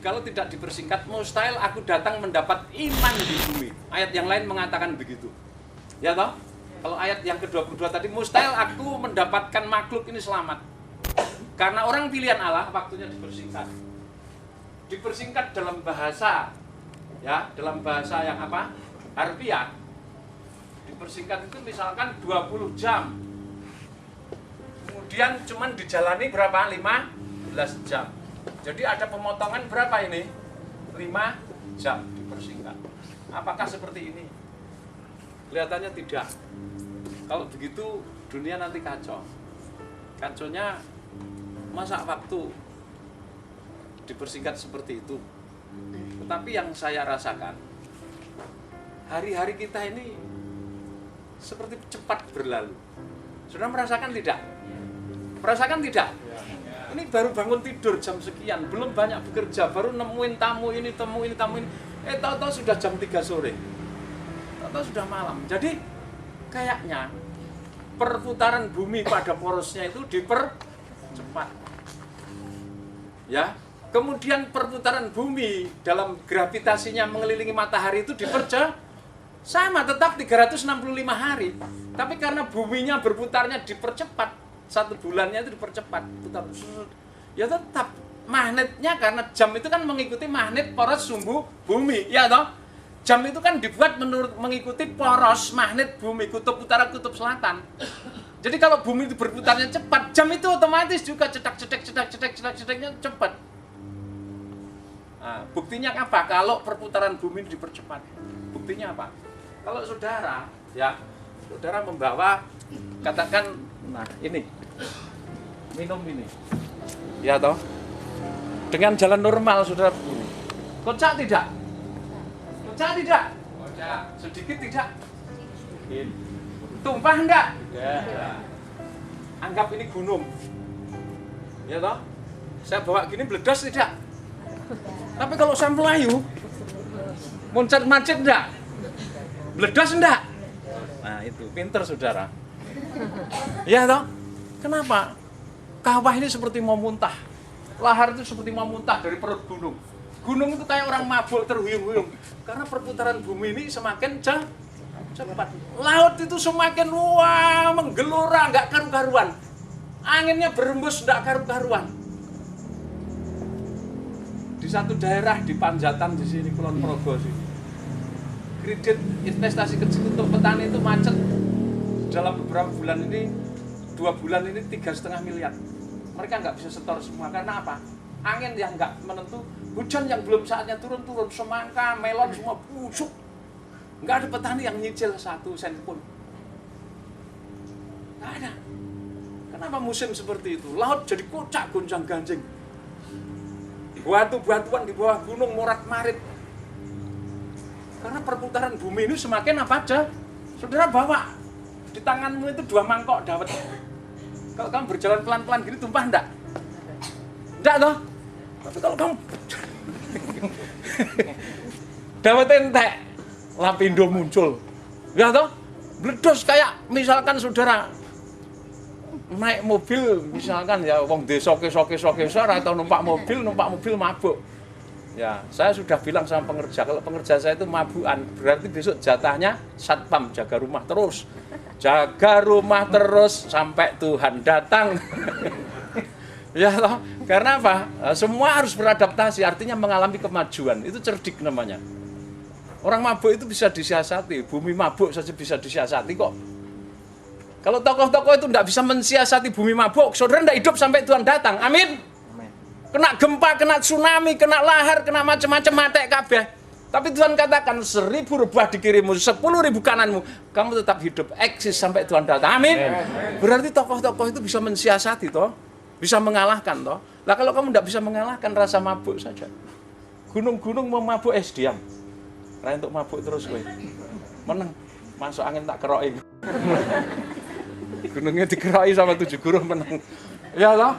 kalau tidak dipersingkat, mustahil aku datang mendapat iman di bumi. Ayat yang lain mengatakan begitu. Ya toh? Kalau ayat yang ke-22 tadi, mustahil aku mendapatkan makhluk ini selamat. Karena orang pilihan Allah, waktunya dipersingkat. Dipersingkat dalam bahasa, ya, dalam bahasa yang apa? Harfiah. Dipersingkat itu misalkan 20 jam. Kemudian cuman dijalani berapa? 15 jam. Jadi ada pemotongan berapa ini? 5 jam dipersingkat. Apakah seperti ini? Kelihatannya tidak. Kalau begitu dunia nanti kacau. Kacaunya masa waktu dipersingkat seperti itu. Tetapi yang saya rasakan, hari-hari kita ini seperti cepat berlalu. Sudah merasakan tidak? Merasakan tidak? Ini baru bangun tidur jam sekian, belum banyak bekerja, baru nemuin tamu ini, tamu ini. Tahu-tahu sudah jam 3 sore. Tahu-tahu sudah malam. Jadi kayaknya perputaran bumi pada porosnya itu dipercepat. Ya. Kemudian perputaran bumi dalam gravitasinya mengelilingi matahari itu sama tetap 365 hari. Tapi karena buminya berputarnya dipercepat, 1 bulannya itu dipercepat, putar. Ya tetap magnetnya, karena jam itu kan mengikuti magnet poros sumbu bumi, ya toh? Jam itu kan dibuat mengikuti poros magnet bumi, kutub utara, kutub selatan. Jadi kalau bumi itu berputarnya cepat, jam itu otomatis juga cedak-cedeknya cepat. Nah, buktinya apa? Kalau perputaran bumi dipercepat. Buktinya apa? Kalau saudara, ya, saudara membawa, katakan, nah ini, minum ini, ya toh, dengan jalan normal saudara begini, kocak tidak? Kocak tidak? Kocak. Sedikit tidak? Sedikit. Tumpah enggak? Tidak. Anggap ini gunung, ya toh, saya bawa gini meledos tidak? Tapi kalau saya melayu, muncrat macet enggak? Meledos enggak? Nah itu, pinter saudara. Ya toh? Kenapa? Kawah ini seperti mau muntah. Lahar itu seperti mau muntah dari perut gunung. Gunung itu kayak orang mabuk terhuyung-huyung. Karena perputaran bumi ini semakin cepat. Laut itu semakin menggelora, nggak karu-karuan. Anginnya berembus, nggak karu-karuan. Di satu daerah di Panjatan di sini, Kulon Progo sini, kredit investasi kecil untuk petani itu macet dalam beberapa bulan ini, 2 bulan ini 3,5 miliar. Mereka nggak bisa setor semua, karena apa? Angin yang nggak menentu, hujan yang belum saatnya turun, semangka, melon semua busuk. Nggak ada petani yang nyicil 1 sen pun. Nggak ada. Kenapa musim seperti itu? Laut jadi kocak gonjang ganjing. Batu-batuan di bawah gunung morat-marit. Karena perputaran bumi ini semakin apa aja? Saudara bawa di tanganmu itu 2 mangkok dawet. Kalau kamu berjalan pelan-pelan gini tumpah enggak? Enggak toh? Tapi kalau kamu dawet entek, lapindo muncul. Ya toh? Bledos kayak misalkan saudara naik mobil, misalkan ya wong desa soke-soke atau numpak mobil mabuk. Ya, saya sudah bilang sama pengerja, kalau pengerja saya itu mabukan, berarti besok jatahnya satpam, jaga rumah terus. Jaga rumah terus sampai Tuhan datang. Ya toh? Karena apa? Semua harus beradaptasi, artinya mengalami kemajuan. Itu cerdik namanya. Orang mabuk itu bisa disiasati, bumi mabuk saja bisa disiasati kok. Kalau tokoh-tokoh itu tidak bisa mensiasati bumi mabuk, saudara tidak hidup sampai Tuhan datang. Amin. Kena gempa, kena tsunami, kena lahar, kena macam-macam mati kabeh. Tapi Tuhan katakan 1000 rebah di kirimu, 10.000 kananmu, kamu tetap hidup, eksis sampai Tuhan datang. Amin. Berarti tokoh-tokoh itu bisa mensiasati toh, bisa mengalahkan toh. Lah kalau kamu tidak bisa mengalahkan rasa mabuk saja. Gunung-gunung mau mabuk diam. Nah untuk mabuk terus gue. Menang. Masuk angin tak keroki. Gunungnya dikeroki sama 7 guru menang. Ya toh?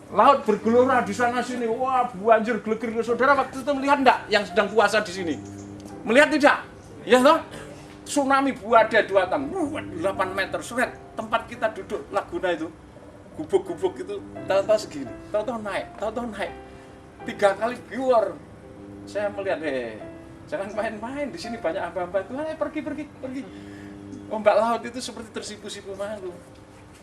Laut bergelora di sana sini, wah banjir geleger. Saudara waktu itu melihat enggak yang sedang puasa di sini? Melihat tidak? Ya toh? Tsunami Buada 2 tahun, 8 meter, surat tempat kita duduk Laguna itu, gubuk-gubuk itu, tahu-tahu segini, tahu-tahu naik, 3 kali gior, Saya melihat, jangan main-main, di sini banyak hamba-hamba Tuhan, pergi. Ombak laut itu seperti tersipu-sipu malu,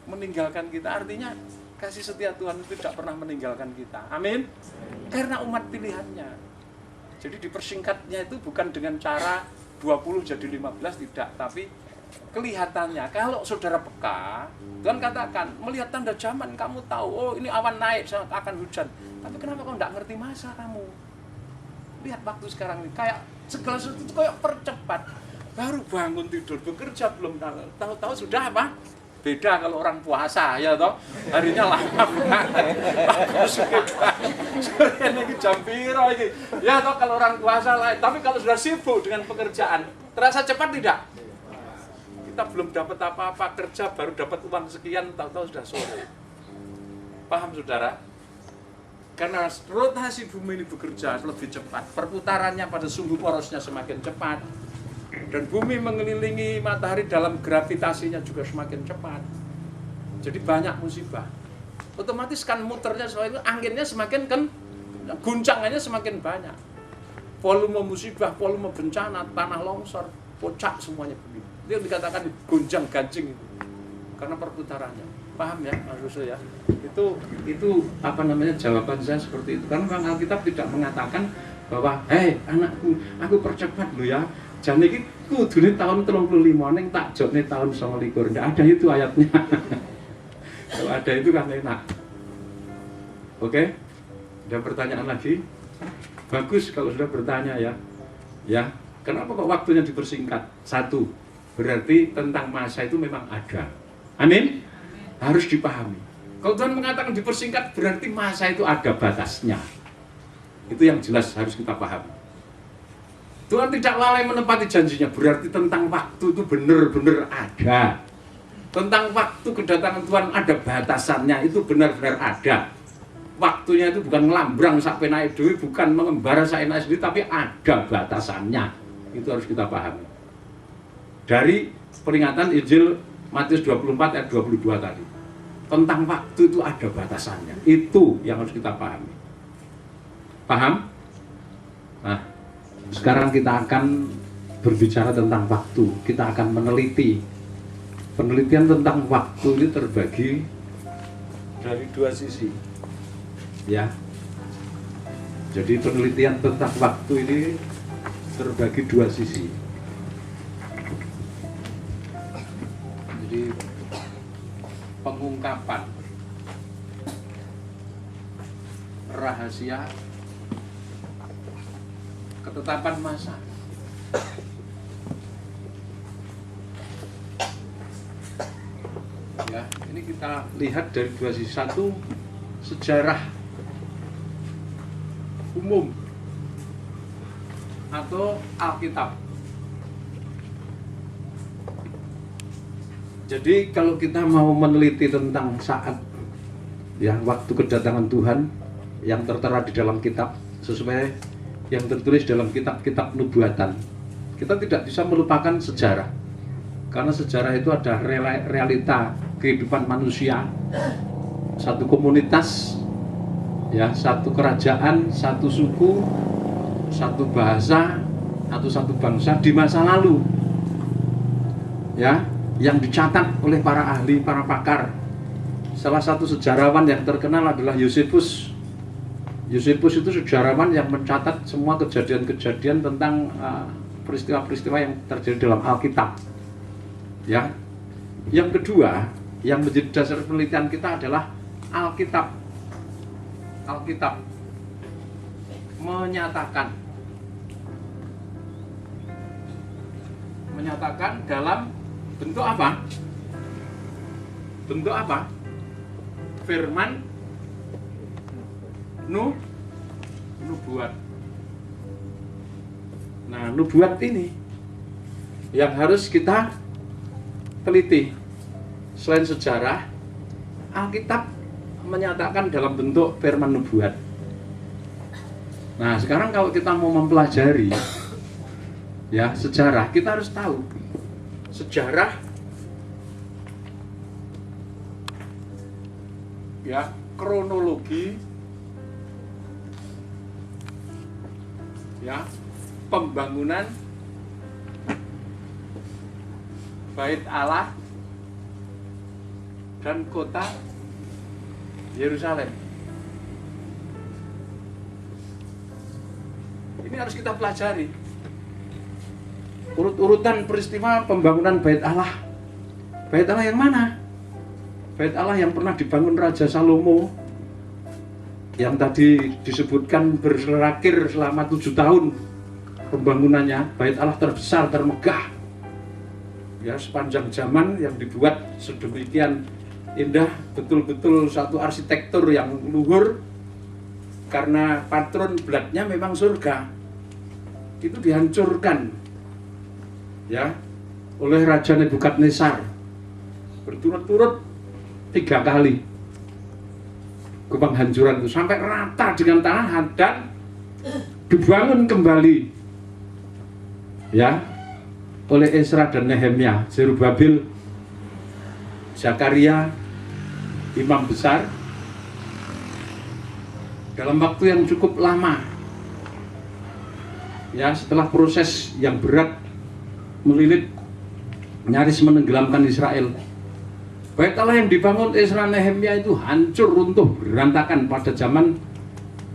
meninggalkan kita. Artinya kasih setia Tuhan itu tidak pernah meninggalkan kita. Amin. Karena umat pilihannya. Jadi dipersingkatnya itu bukan dengan cara 20 jadi 15, tidak, tapi kelihatannya. Kalau saudara peka, Tuhan katakan, melihat tanda zaman kamu tahu, oh ini awan naik akan hujan. Tapi kenapa kamu tidak ngerti masa kamu? Lihat waktu sekarang ini, kayak segala sesuatu itu kayak percepat. Baru bangun tidur, bekerja belum tahu sudah apa? Beda kalau orang puasa, ya toh, harinya lama banget. Ini jam piro ini. Ya toh, kalau orang puasa lain. Tapi kalau sudah sibuk dengan pekerjaan, terasa cepat tidak? Kita belum dapat apa-apa, kerja baru dapat uang sekian, tahu-tahu sudah sore. Paham saudara? Karena rotasi bumi ini bekerja lebih cepat, perputarannya pada sumbu porosnya semakin cepat, dan bumi mengelilingi matahari dalam gravitasinya juga semakin cepat. Jadi banyak musibah. Otomatis kan muternya semakin, anginnya semakin guncangannya semakin banyak. Volume musibah, volume bencana, tanah longsor, pocak semuanya bumi. Itu yang dikatakan gonjang ganjing itu, karena perputarannya. Paham ya maksud saya? Itu apa namanya, jawaban saya seperti itu. Karena Bang Alkitab tidak mengatakan bahwa anakku, aku percepat lo ya. Jam ini kudune tahun 35 ning tak jotne tahun 29. Enggak ada itu ayatnya. Kalau ada itu kan enak. Oke? Ada pertanyaan lagi? Bagus kalau sudah bertanya ya. Ya, kenapa kok waktunya dipersingkat? Satu, berarti tentang masa itu memang ada. Amin? Harus dipahami. Kalau Tuhan mengatakan dipersingkat, berarti masa itu ada batasnya. Itu yang jelas harus kita pahami. Tuhan tidak lalai menepati janjinya, berarti tentang waktu itu benar-benar ada. Tentang waktu kedatangan Tuhan ada batasannya, itu benar-benar ada. Waktunya itu bukan ngelambrang sampai naik dewi, bukan mengembara sampai naik sendiri, tapi ada batasannya. Itu harus kita pahami. Dari peringatan Injil Matius 24 ayat 22 tadi. Tentang waktu itu ada batasannya. Itu yang harus kita pahami. Paham? Nah, sekarang kita akan berbicara tentang waktu. Kita akan meneliti. Penelitian tentang waktu ini terbagi dari dua sisi. Ya. Jadi penelitian tentang waktu ini terbagi dua sisi. Jadi pengungkapan rahasia ketetapan masa. Ya, ini kita lihat dari dua sisi. Satu, sejarah umum atau Alkitab. Jadi kalau kita mau meneliti tentang saat ya waktu kedatangan Tuhan yang tertera di dalam kitab sesuai yang tertulis dalam kitab-kitab nubuatan, kita tidak bisa melupakan sejarah. Karena sejarah itu ada realita kehidupan manusia, satu komunitas, ya, satu kerajaan, satu suku, satu bahasa, atau satu bangsa di masa lalu. Ya, yang dicatat oleh para ahli, para pakar. Salah satu sejarawan yang terkenal adalah Yosefus. Yosefus itu sejarawan yang mencatat semua kejadian-kejadian tentang peristiwa-peristiwa yang terjadi dalam Alkitab. Ya. Yang kedua, yang menjadi dasar penelitian kita adalah Alkitab. Alkitab menyatakan dalam bentuk apa? Bentuk apa? Firman nubuat. Nah, nubuat ini yang harus kita teliti. Selain sejarah, Alkitab menyatakan dalam bentuk firman nubuat. Nah, sekarang kalau kita mau mempelajari ya sejarah, kita harus tahu sejarah ya kronologi ya, pembangunan Bait Allah dan kota Yerusalem. Ini harus kita pelajari. Urut-urutan peristiwa pembangunan Bait Allah. Bait Allah yang mana? Bait Allah yang pernah dibangun Raja Salomo, yang tadi disebutkan berseraker selama 7 tahun pembangunannya. Bait Allah terbesar, termegah, ya, sepanjang zaman, yang dibuat sedemikian indah, betul-betul satu arsitektur yang luhur, karena patron belatnya memang surga. Itu dihancurkan, ya, oleh Raja Nebukadnezar berturut-turut 3 kali penghancuran itu, sampai rata dengan tanah dan dibangun kembali, ya, oleh Ezra dan Nehemia, Zerubbabel, Zakaria, imam besar, dalam waktu yang cukup lama, ya, setelah proses yang berat melilit, nyaris menenggelamkan Israel. Bait Allah yang dibangun Ezra Nehemia itu hancur, runtuh, berantakan pada zaman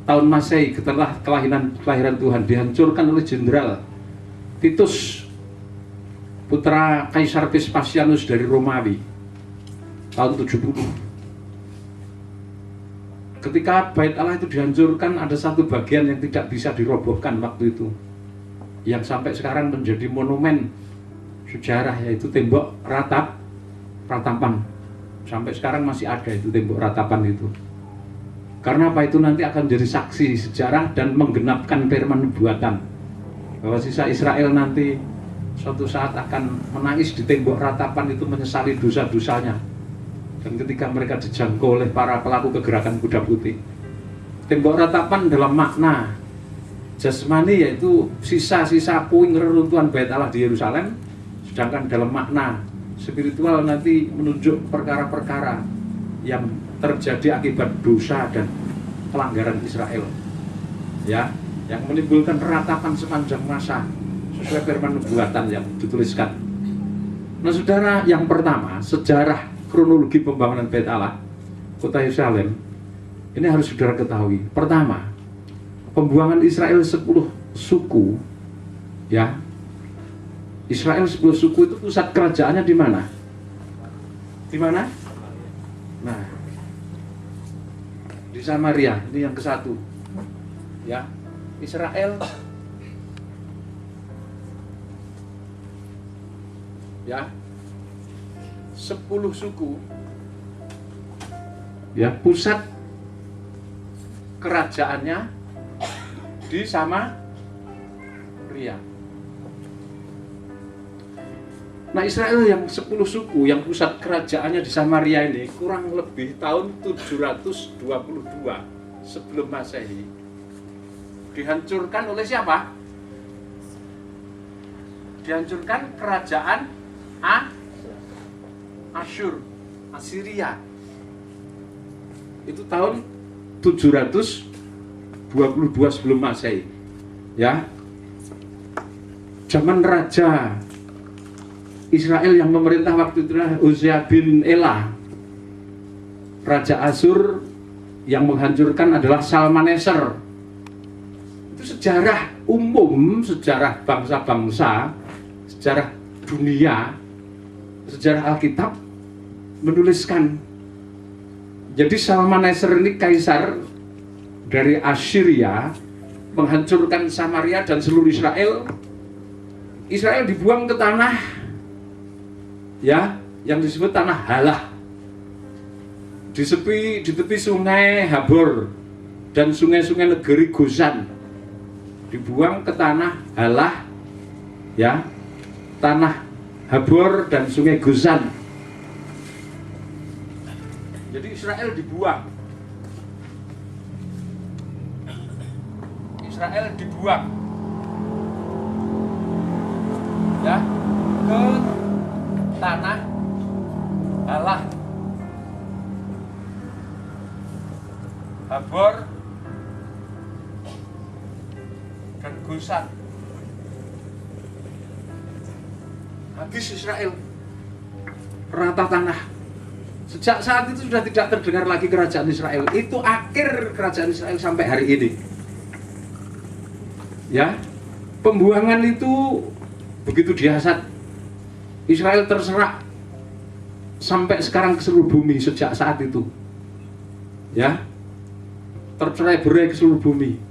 tahun Masehi, setelah kelahiran Tuhan, dihancurkan oleh Jenderal Titus, putra Kaisar Vespasianus dari Romawi, tahun 70. Ketika Bait Allah itu dihancurkan, ada satu bagian yang tidak bisa dirobohkan waktu itu, yang sampai sekarang menjadi monumen sejarah, yaitu tembok ratapan. Sampai sekarang masih ada itu tembok ratapan itu. Karena apa? Itu nanti akan jadi saksi sejarah dan menggenapkan firman nubuatan bahwa sisa Israel nanti suatu saat akan menangis di tembok ratapan itu, menyesali dosa-dosanya. Dan ketika mereka dijangkau oleh para pelaku kegerakan kuda putih, tembok ratapan dalam makna jasmani yaitu sisa-sisa puing reruntuhan Bait Allah di Yerusalem, sedangkan dalam makna spiritual nanti menunjuk perkara-perkara yang terjadi akibat dosa dan pelanggaran Israel, ya, yang menimbulkan ratapan sepanjang masa sesuai firman nubuatan yang dituliskan. Nah, saudara, yang pertama, sejarah kronologi pembangunan Bait Allah, kota Yerusalem, ini harus saudara ketahui. Pertama, pembuangan Israel 10 suku, ya. Israel 10 suku itu pusat kerajaannya di mana? Di mana? Nah, di Samaria. Ini yang ke-1. Ya. Israel, ya, 10 suku, ya, pusat kerajaannya di Samaria. Nah, Israel yang 10 suku yang pusat kerajaannya di Samaria ini kurang lebih tahun 722 sebelum Masehi dihancurkan oleh siapa? Dihancurkan kerajaan Asyur, Assyria. Itu tahun 722 sebelum Masehi, ya. Zaman Raja Israel yang memerintah waktu itu adalah Hosea bin Elah. Raja Asyur yang menghancurkan adalah Salmaneser. Itu sejarah umum, sejarah bangsa-bangsa, sejarah dunia, sejarah Alkitab menuliskan. Jadi Salmaneser ini kaisar dari Assyria, menghancurkan Samaria dan seluruh Israel. Israel dibuang ke tanah, ya, yang disebut tanah Halah, di tepi sungai Habor dan sungai-sungai negeri Gozan, dibuang ke tanah Halah, ya, tanah Habor dan sungai Gozan. Jadi Israel dibuang, ya, ke tanah Halah, Habor dan kehabisan. Habis Israel, rata tanah. Sejak saat itu sudah tidak terdengar lagi kerajaan Israel. Itu akhir kerajaan Israel sampai hari ini. Ya, pembuangan itu begitu dahsyat. Israel terserak sampai sekarang ke seluruh bumi sejak saat itu. Ya, tercerai-berai ke seluruh bumi.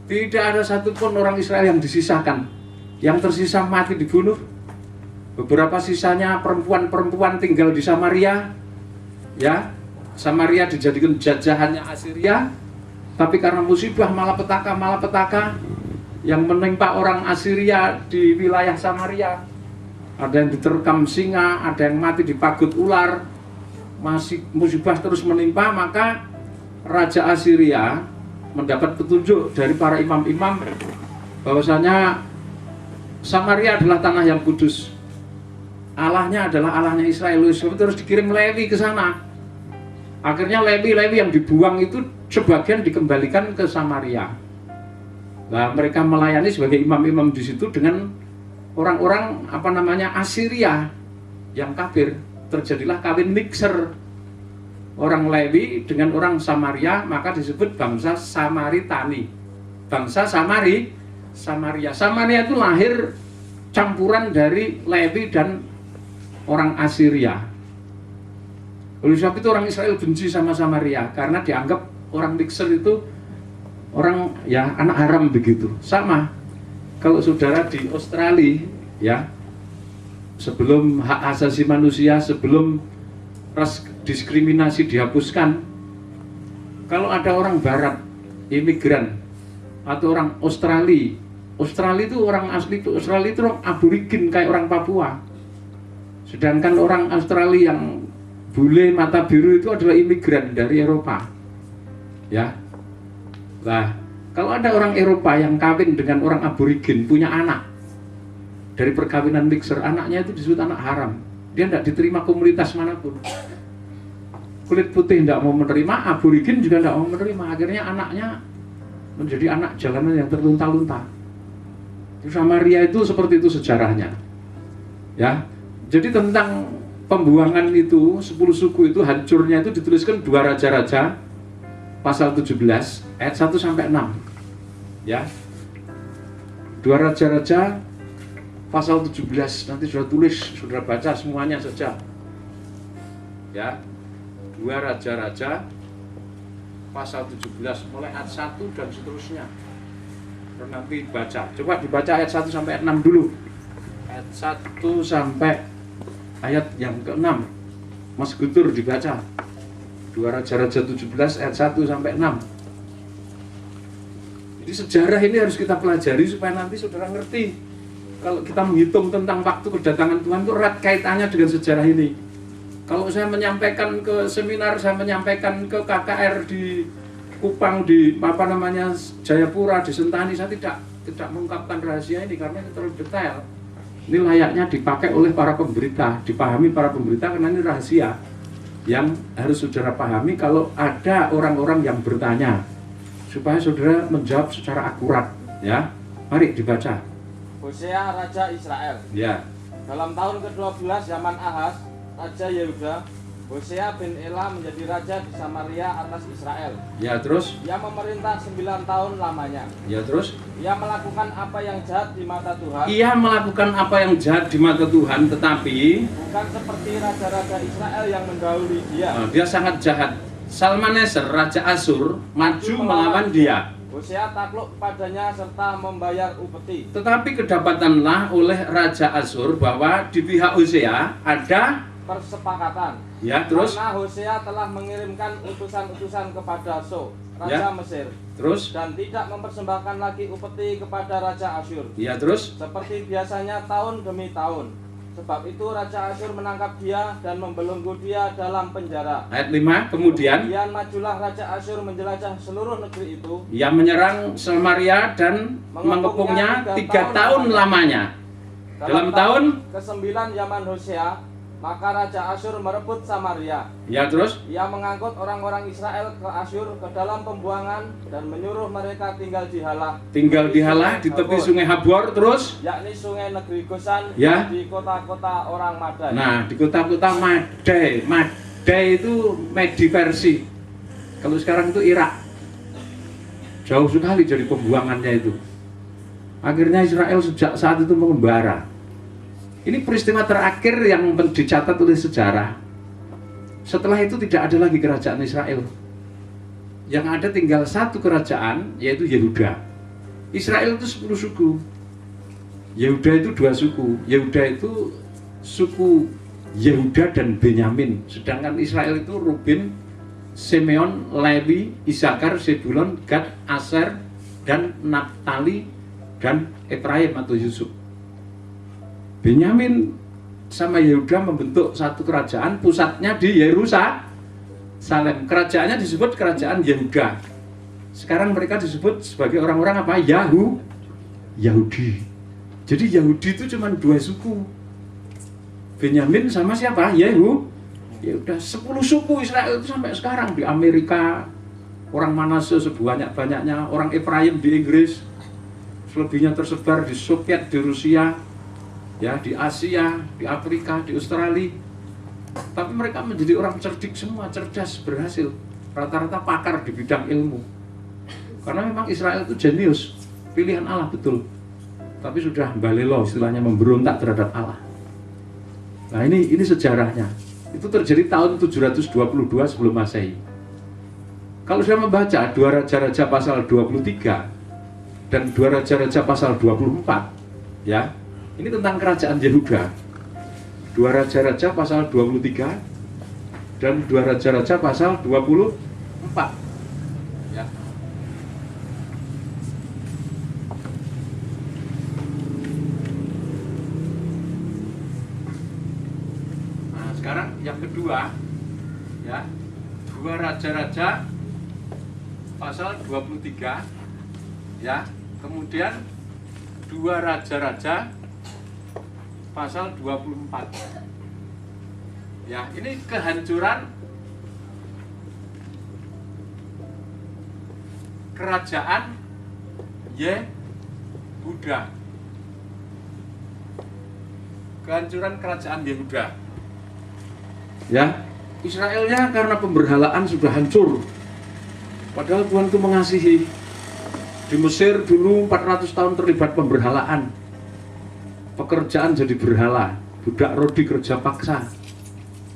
Tidak ada satupun orang Israel yang disisakan. Yang tersisa mati dibunuh. Beberapa sisanya perempuan-perempuan tinggal di Samaria. Ya, Samaria dijadikan jajahannya Assyria. Tapi karena musibah malapetaka yang menimpa orang Assyria di wilayah Samaria, ada yang diterkam singa, ada yang mati dipagut ular, masih musibah terus menimpa, maka Raja Assyria mendapat petunjuk dari para imam-imam bahwasanya Samaria adalah tanah yang kudus, Allahnya adalah Allahnya Israel, terus dikirim Lewi ke sana. Akhirnya Lewi yang dibuang itu sebagian dikembalikan ke Samaria. Nah, mereka melayani sebagai imam-imam di situ dengan orang-orang Assyria yang kafir. Terjadilah kawin mixer orang Lewi dengan orang Samaria, maka disebut bangsa Samaritani. Bangsa Samaria. Samaria itu lahir campuran dari Lewi dan orang Assyria. Oleh sebab itu orang Israel benci sama Samaria karena dianggap orang mixer itu orang ya anak haram begitu. Sama kalau saudara di Australia ya, sebelum hak asasi manusia, sebelum ras diskriminasi dihapuskan, kalau ada orang barat, imigran atau orang Australia itu orang asli, itu Australia itu orang aborigin kayak orang Papua. Sedangkan orang Australia yang bule mata biru itu adalah imigran dari Eropa. Ya. Nah, kalau ada orang Eropa yang kawin dengan orang aborigin, punya anak dari perkawinan mixer, anaknya itu disebut anak haram. Dia tidak diterima komunitas manapun. Kulit putih tidak mau menerima, aborigin juga tidak mau menerima. Akhirnya anaknya menjadi anak jalanan yang terlunta-lunta. Samaria itu seperti itu sejarahnya. Ya. Jadi tentang pembuangan itu, 10 suku itu hancurnya itu dituliskan 2 Raja-Raja pasal 17 ayat 1 sampai 6. Ya. 2 Raja-Raja pasal 17, nanti sudah tulis, sudah baca semuanya saja. Ya. 2 Raja-Raja pasal 17 mulai ayat 1 dan seterusnya. Dan nanti baca. Coba dibaca ayat 1 sampai 6 dulu. Ayat 1 sampai ayat yang ke-6. Mas Guntur dibaca. 2 Raja-Raja 17 ayat 1 sampai 6. Jadi sejarah ini harus kita pelajari supaya nanti saudara ngerti. Kalau kita menghitung tentang waktu kedatangan Tuhan itu erat kaitannya dengan sejarah ini. Kalau saya menyampaikan ke seminar, saya menyampaikan ke KKR di Kupang, di Jayapura, di Sentani, saya tidak mengungkapkan rahasia ini karena ini terlalu detail. Ini layaknya dipakai oleh para pemberita, dipahami para pemberita karena ini rahasia yang harus saudara pahami kalau ada orang-orang yang bertanya, supaya saudara menjawab secara akurat. Ya, mari dibaca. Hosea Raja Israel. Ya. Dalam tahun ke-12 zaman Ahaz, Raja Yehuda, Hosea bin Ela menjadi raja di Samaria atas Israel. Ya, terus? Ia memerintah 9 tahun lamanya. Ya, terus? Ia melakukan apa yang jahat di mata Tuhan. Ia melakukan apa yang jahat di mata Tuhan, tetapi bukan seperti raja-raja Israel yang mendahului dia. Dia sangat jahat. Salmaneser, Raja Asyur, maju melawan dia. Hosea takluk padanya serta membayar upeti. Tetapi kedapatanlah oleh Raja Asyur bahwa di pihak Hosea ada persepakatan. Ya, terus? Karena Hosea telah mengirimkan utusan-utusan kepada So, Raja Mesir. Terus? Dan tidak mempersembahkan lagi upeti kepada Raja Asyur. Ya, terus? Seperti biasanya tahun demi tahun. Sebab itu Raja Asyur menangkap dia dan membelenggu dia dalam penjara. Ayat 5, kemudian majulah Raja Asyur menjelajah seluruh negeri itu. Ia menyerang Samaria dan mengepungnya 3 tahun lamanya. Dalam tahun ke-9 zaman Hosea, Maka Raja Asyur merebut Samaria. Ya, terus? Ia mengangkut orang-orang Israel ke Asyur ke dalam pembuangan dan menyuruh mereka tinggal di Halah. Tinggal di Halah di tepi sungai Habor, terus? Yakni sungai negeri Gosan, Ya. di kota-kota orang Madai. Nah, di kota-kota Madai. Madai itu Medi versi. Kalau sekarang itu Irak. Jauh sekali dari pembuangannya itu. Akhirnya Israel sejak saat itu mengembara. Ini peristiwa terakhir yang dicatat oleh sejarah. Setelah itu tidak ada lagi kerajaan Israel. Yang ada tinggal satu kerajaan, yaitu Yehuda. Israel itu 10 suku. Yehuda itu 2 suku. Yehuda itu suku Yehuda dan Benyamin. Sedangkan Israel itu Ruben, Simeon, Lewi, Isakar, Zebulon, Gad, Aser, dan Naftali, dan Efraim atau Yusuf. Benyamin sama Yehuda membentuk satu kerajaan, pusatnya di Yerusalem. Kerajaannya disebut kerajaan Yehuda. Sekarang mereka disebut sebagai orang-orang apa? Yahudi. Jadi Yahudi itu cuma 2 suku. Benyamin sama siapa? Yehuda. 10 suku Israel itu sampai sekarang di Amerika. Orang Manase sebanyak-banyaknya, orang Efraim di Inggris, selebihnya tersebar di Soviet, di Rusia, ya, di Asia, di Afrika, di Australia. Tapi mereka menjadi orang cerdik semua, cerdas, berhasil. Rata-rata pakar di bidang ilmu. Karena memang Israel itu jenius, pilihan Allah betul. Tapi sudah balelo, istilahnya memberontak terhadap Allah. Nah, ini sejarahnya. Itu terjadi tahun 722 sebelum Masehi. Kalau saya membaca 2 Raja-Raja pasal 23 dan 2 Raja-Raja pasal 24, ya, ini tentang kerajaan Yehuda. 2 Raja-Raja pasal 23 dan 2 Raja-Raja pasal 24. Ya. Nah, sekarang yang kedua, ya, 2 Raja-Raja pasal 23, ya. Kemudian 2 Raja-Raja pasal 24. Ya, ini kehancuran kerajaan Yehuda. Kehancuran kerajaan Yehuda. Ya, Israelnya karena pemberhalaan sudah hancur. Padahal Tuhan itu mengasihi. Di Mesir dulu 400 tahun terlibat pemberhalaan. Pekerjaan jadi berhala, budak rodi kerja paksa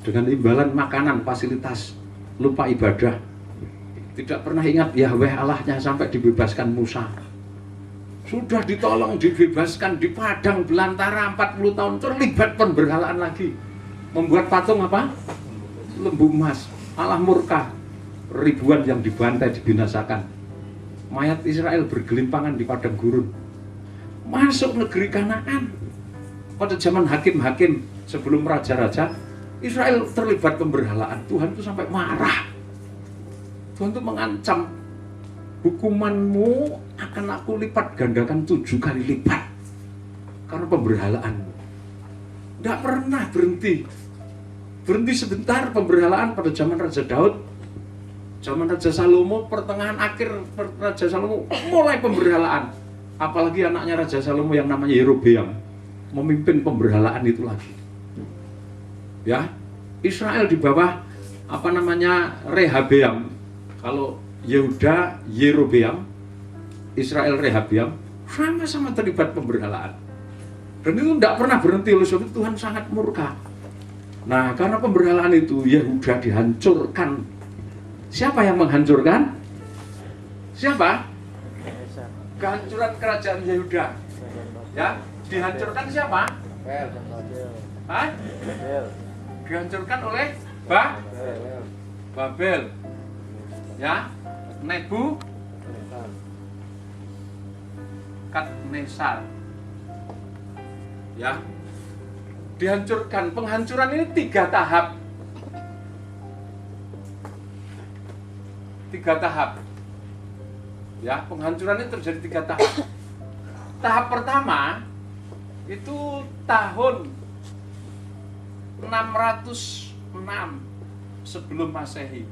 dengan imbalan makanan, fasilitas, lupa ibadah, tidak pernah ingat Yahweh Allahnya sampai dibebaskan Musa. Sudah ditolong, dibebaskan di padang belantara 40 tahun terlibat pemberhalaan lagi, membuat patung apa? Lembu emas. Allah murka, ribuan yang dibantai, dibinasakan. Mayat Israel bergelimpangan di padang gurun. Masuk negeri Kanaan. Pada zaman hakim-hakim sebelum raja-raja, Israel terlibat pemberhalaan. Tuhan itu sampai marah. Tuhan itu mengancam, hukumanmu akan aku lipat gandakan 7 kali lipat karena pemberhalaanmu. Tidak pernah berhenti. Berhenti sebentar pemberhalaan pada zaman Raja Daud, zaman Raja Salomo, pertengahan akhir Raja Salomo mulai pemberhalaan. Apalagi anaknya Raja Salomo yang namanya Yerobeam memimpin pemberhalaan itu lagi. Ya, Israel di bawah apa namanya Rehabeam. Kalau Yehuda Yerobeam, Israel Rehabeam, sama-sama terlibat pemberhalaan. Dan itu tidak pernah berhenti, oleh sebab itu Tuhan sangat murka. Nah, karena pemberhalaan itu Yehuda dihancurkan. Siapa yang menghancurkan? Siapa? Kehancuran kerajaan Yehuda. Ya, dihancurkan siapa? Hah? Dihancurkan oleh Babel. Ya, Nebukadnezar. Ya, dihancurkan. Penghancuran ini 3 tahap. 3 tahap. Ya, penghancuran ini terjadi 3 tahap. Tahap pertama itu tahun 606 sebelum Masehi.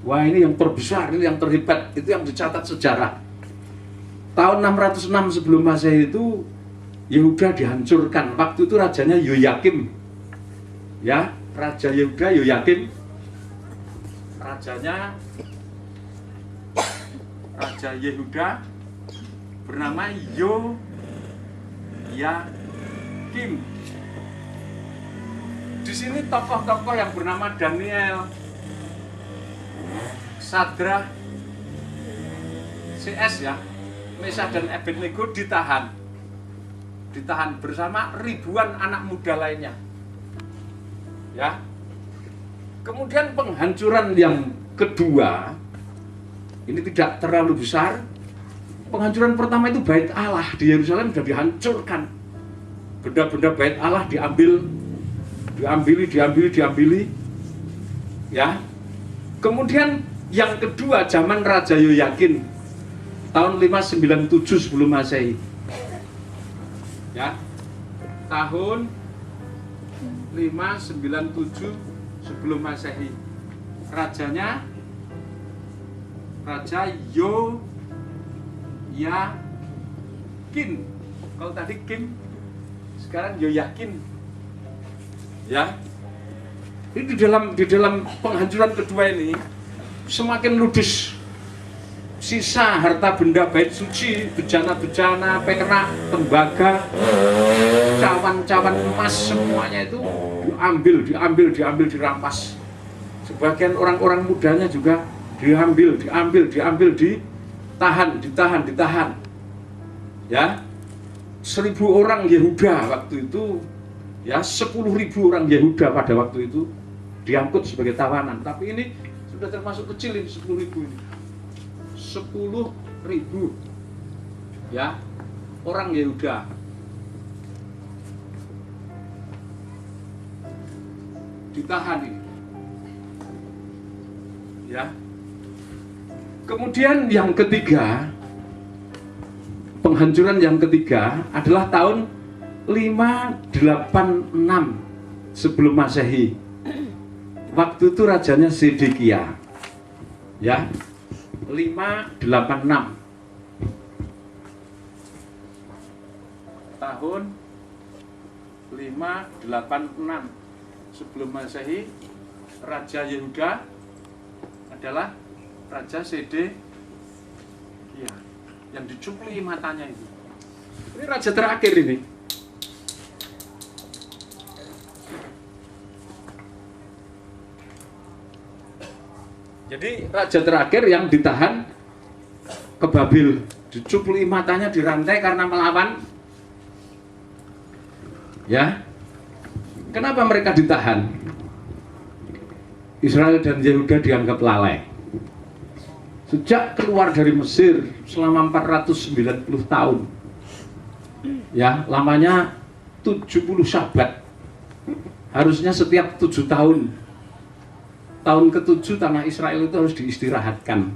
Wah, ini yang terbesar, ini yang terhebat, itu yang dicatat sejarah. Tahun 606 sebelum Masehi itu Yehuda dihancurkan. Waktu itu rajanya Yoyakim. Ya, Raja Yehuda Yoyakim. Raja Yehuda bernama Yoyakim. Di sini tokoh-tokoh yang bernama Daniel, Sadrah, CS ya, Mesah dan Abednego ditahan bersama ribuan anak muda lainnya. Ya. Kemudian penghancuran yang kedua ini tidak terlalu besar. Penghancuran pertama itu Bait Allah di Yerusalem sudah dihancurkan. Benda-benda Bait Allah diambili. Ya. Kemudian yang kedua zaman Raja Yoyakin tahun 597 sebelum Masehi. Ya. Tahun 597 sebelum Masehi. Rajanya Raja Yoyakin. Kalau tadi Kim, sekarang Yoyakin. Ya. Ini di dalam penghancuran kedua ini semakin ludes. Sisa harta benda bait suci, bejana-bejana, perak, tembaga, cawan-cawan emas, semuanya itu diambil, dirampas. Sebagian orang-orang mudanya juga diambil, ditahan. Ya, 1.000 orang Yehuda waktu itu, ya 10.000 orang Yehuda pada waktu itu diangkut sebagai tawanan. Tapi ini sudah termasuk kecil ini 10.000 ini. 10.000 ya orang Yehuda. Ditahan ini. Ya. Kemudian yang ketiga, penghancuran yang ketiga adalah tahun 586 sebelum Masehi. Waktu itu rajanya Zedekia. Ya. 586 tahun 586 sebelum Masehi, Raja Yehuda adalah Raja Zedekia yang dicupli matanya itu. Ini raja terakhir ini. Jadi raja terakhir yang ditahan ke Babil, dicupli matanya, dirantai karena melawan. Ya. Kenapa mereka ditahan? Israel dan Yehuda dianggap lalai. Sejak keluar dari Mesir selama 490 tahun. Ya, lamanya 70 sabat. Harusnya setiap 7 tahun. Tahun ke-7 tanah Israel itu harus diistirahatkan,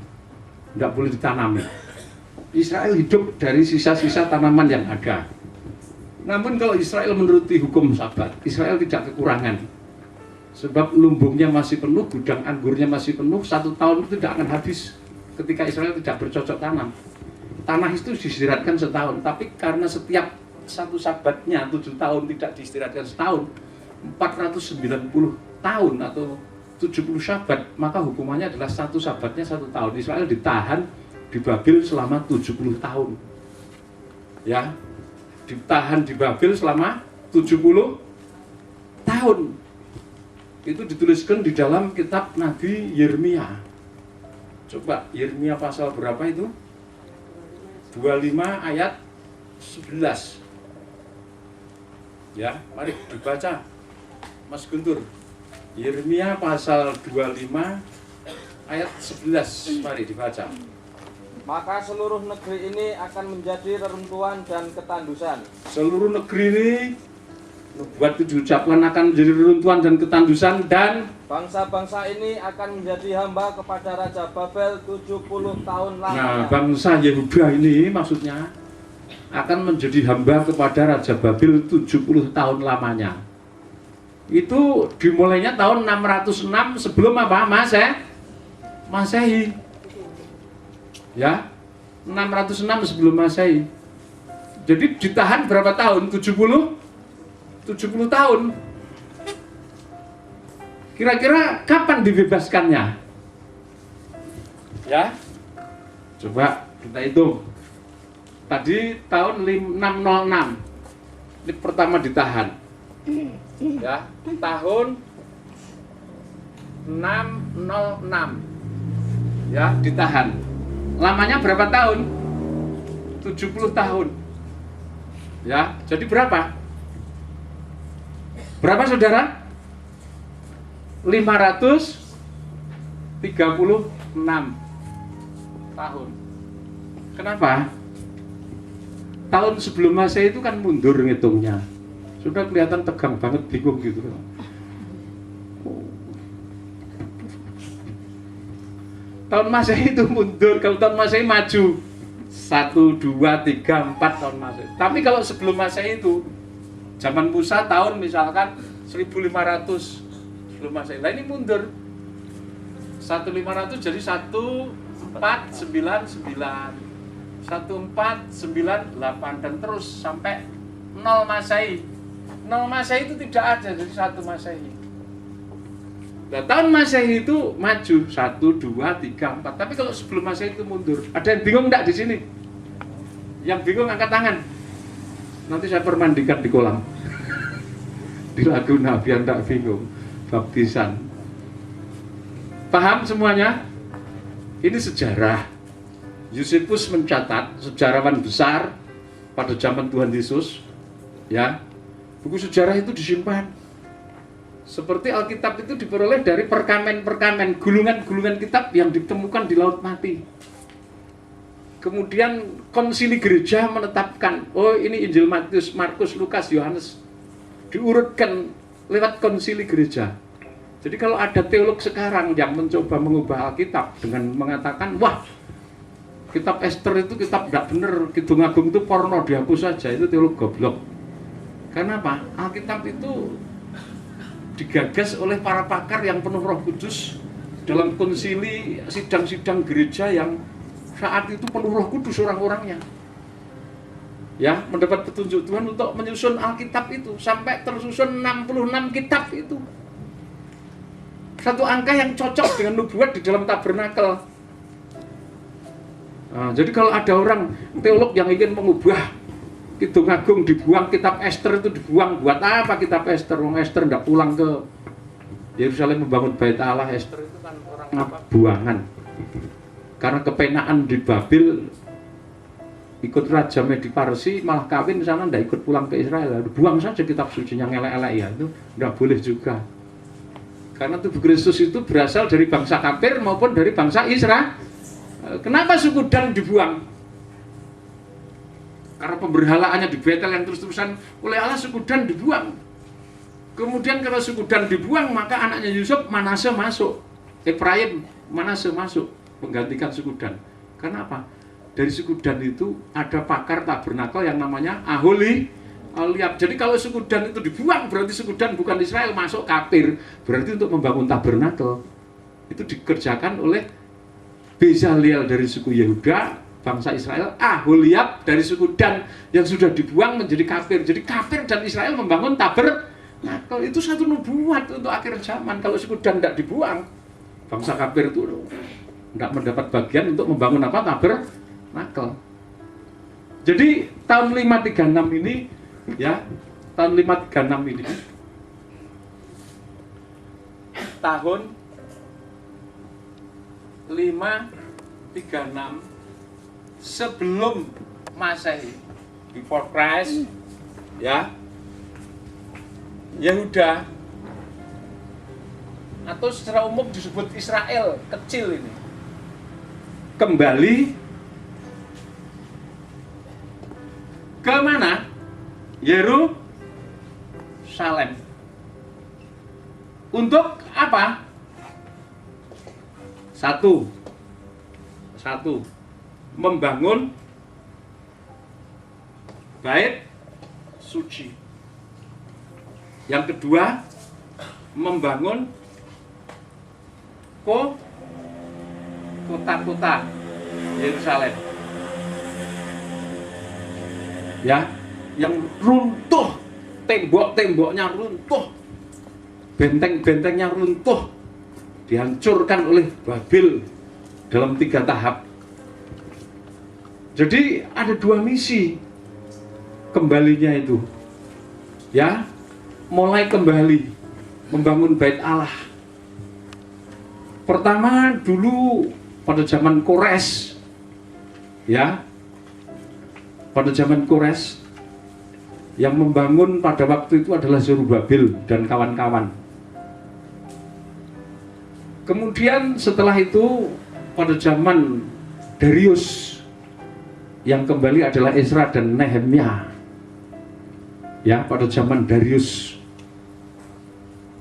tidak boleh ditanami. Israel hidup dari sisa-sisa tanaman yang ada. Namun kalau Israel menuruti hukum sabat, Israel tidak kekurangan. Sebab lumbungnya masih penuh, gudang anggurnya masih penuh, 1 tahun itu tidak akan habis ketika Israel tidak bercocok tanam. Tanah itu diistirahatkan setahun, tapi karena setiap satu sabatnya 7 tahun tidak diistirahatkan setahun, 490 tahun atau 70 sabat, maka hukumannya adalah satu sabatnya 1 tahun. Israel ditahan di Babil selama 70 tahun. Ya, ditahan di Babil selama 70 tahun. Itu dituliskan di dalam kitab Nabi Yeremia. Coba Yeremia pasal berapa itu? 25 ayat 11. Ya, mari dibaca Mas Guntur. Yeremia pasal 25 ayat 11, mari dibaca. Maka seluruh negeri ini akan menjadi reruntuhan dan ketandusan. Seluruh negeri ini buat diucapkan akan menjadi reruntuhan dan ketandusan, dan bangsa-bangsa ini akan menjadi hamba kepada Raja Babel 70 tahun lamanya. Nah, bangsa Yehuda ini maksudnya akan menjadi hamba kepada Raja Babil 70 tahun lamanya. Itu dimulainya tahun 606 sebelum apa? Masehi. Ya, 606 sebelum Masehi. Jadi ditahan berapa tahun? 70 tahun. Kira-kira kapan dibebaskannya? Ya, coba kita hitung. Tadi tahun 606 ini pertama ditahan. Ya, tahun 606 ya ditahan. Lamanya berapa tahun? 70 tahun. Ya, jadi berapa? Berapa saudara? 536 tahun. Kenapa? Tahun sebelum Masehi itu kan mundur ngitungnya. Sudah kelihatan tegang banget, bingung gitu. Tahun Masehi itu mundur, kalau tahun Masehi maju. 1, 2, 3, 4 tahun Masehi. Tapi kalau sebelum Masehi itu, zaman Musa tahun misalkan 1500 sebelum Masehi. Nah ini mundur. 1500 jadi 1499. 1498 dan terus sampai 0 Masehi. 0 Masehi itu tidak ada, jadi 1 Masehi. Nah, tahun Masehi itu maju 1, 2, 3, 4. Tapi kalau sebelum Masehi itu mundur. Ada yang bingung enggak di sini? Yang bingung angkat tangan. Nanti saya permandikan di kolam. Di Laguna biar enggak bingung. Baptisan. Paham semuanya? Ini sejarah. Yusefus mencatat, sejarawan besar pada zaman Tuhan Yesus, ya, buku sejarah itu disimpan. Seperti Alkitab itu diperoleh dari perkamen-perkamen, gulungan-gulungan kitab yang ditemukan di Laut Mati. Kemudian konsili gereja menetapkan, oh ini Injil Matius, Markus, Lukas, Yohanes, diurutkan lewat konsili gereja. Jadi kalau ada teolog sekarang yang mencoba mengubah Alkitab dengan mengatakan, wah, kitab Ester itu kitab tidak benar, Kidung Agung itu porno, dihapus saja, itu teolog goblok. Karena apa? Alkitab itu digagas oleh para pakar yang penuh Roh Kudus dalam konsili, sidang-sidang gereja yang saat itu penuh Roh Kudus orang-orangnya. Ya, mendapat petunjuk Tuhan untuk menyusun Alkitab itu sampai tersusun 66 kitab itu. Satu angka yang cocok dengan nubuat di dalam tabernakel. Nah, jadi kalau ada orang teolog yang ingin mengubah Kidung Agung dibuang, kitab Ester itu dibuang, buat apa kitab Ester? Wong Ester tidak pulang ke Yerusalem membangun bait Allah. Ester itu kan orang apa? Buangan. Karena kepenaan di Babil ikut Raja Medi Parsi, malah kawin di sana tidak ikut pulang ke Israel. Buang saja kitab suci yang elek-elek ya, itu tidak boleh juga. Karena tubuh Kristus itu berasal dari bangsa kafir maupun dari bangsa Israel. Kenapa suku Dan dibuang? Karena pemberhalaannya di Betel yang terus-terusan oleh Allah, suku Dan dibuang. Kemudian kalau suku Dan dibuang, maka anaknya Yusuf, Manase masuk. Efraim, Manase masuk, menggantikan suku Dan. Kenapa? Dari suku Dan itu ada pakar tabernakel yang namanya Aholiab. Jadi kalau suku Dan itu dibuang, berarti suku Dan bukan Israel, masuk kafir. Berarti untuk membangun tabernakel itu dikerjakan oleh Bezaliel dari suku Yehuda, bangsa Israel, Aholiab dari suku Dan yang sudah dibuang menjadi kafir. Jadi kafir dan Israel membangun tabernakel. Itu satu nubuat untuk akhir zaman. Kalau suku Dan tidak dibuang, bangsa kafir itu tidak mendapat bagian untuk membangun apa? Tabernakel. Jadi tahun 536 ini, ya, tahun 536 ini, tahun 536 sebelum Masehi, before Christ, ya, Yehuda atau secara umum disebut Israel kecil ini kembali ke mana? Yerusalem. Untuk apa? Satu, membangun bait suci. Yang kedua, membangun kota-kota Yerusalem. Ya, yang runtuh, tembok-temboknya runtuh, benteng-bentengnya runtuh, dihancurkan oleh Babel dalam 3 tahap. Jadi ada 2 misi kembalinya itu. Ya, mulai kembali membangun bait Allah. Pertama dulu pada zaman Kores, ya, pada zaman Kores yang membangun pada waktu itu adalah Zerubabel dan kawan-kawan. Kemudian setelah itu pada zaman Darius yang kembali adalah Ezra dan Nehemia. Ya, pada zaman Darius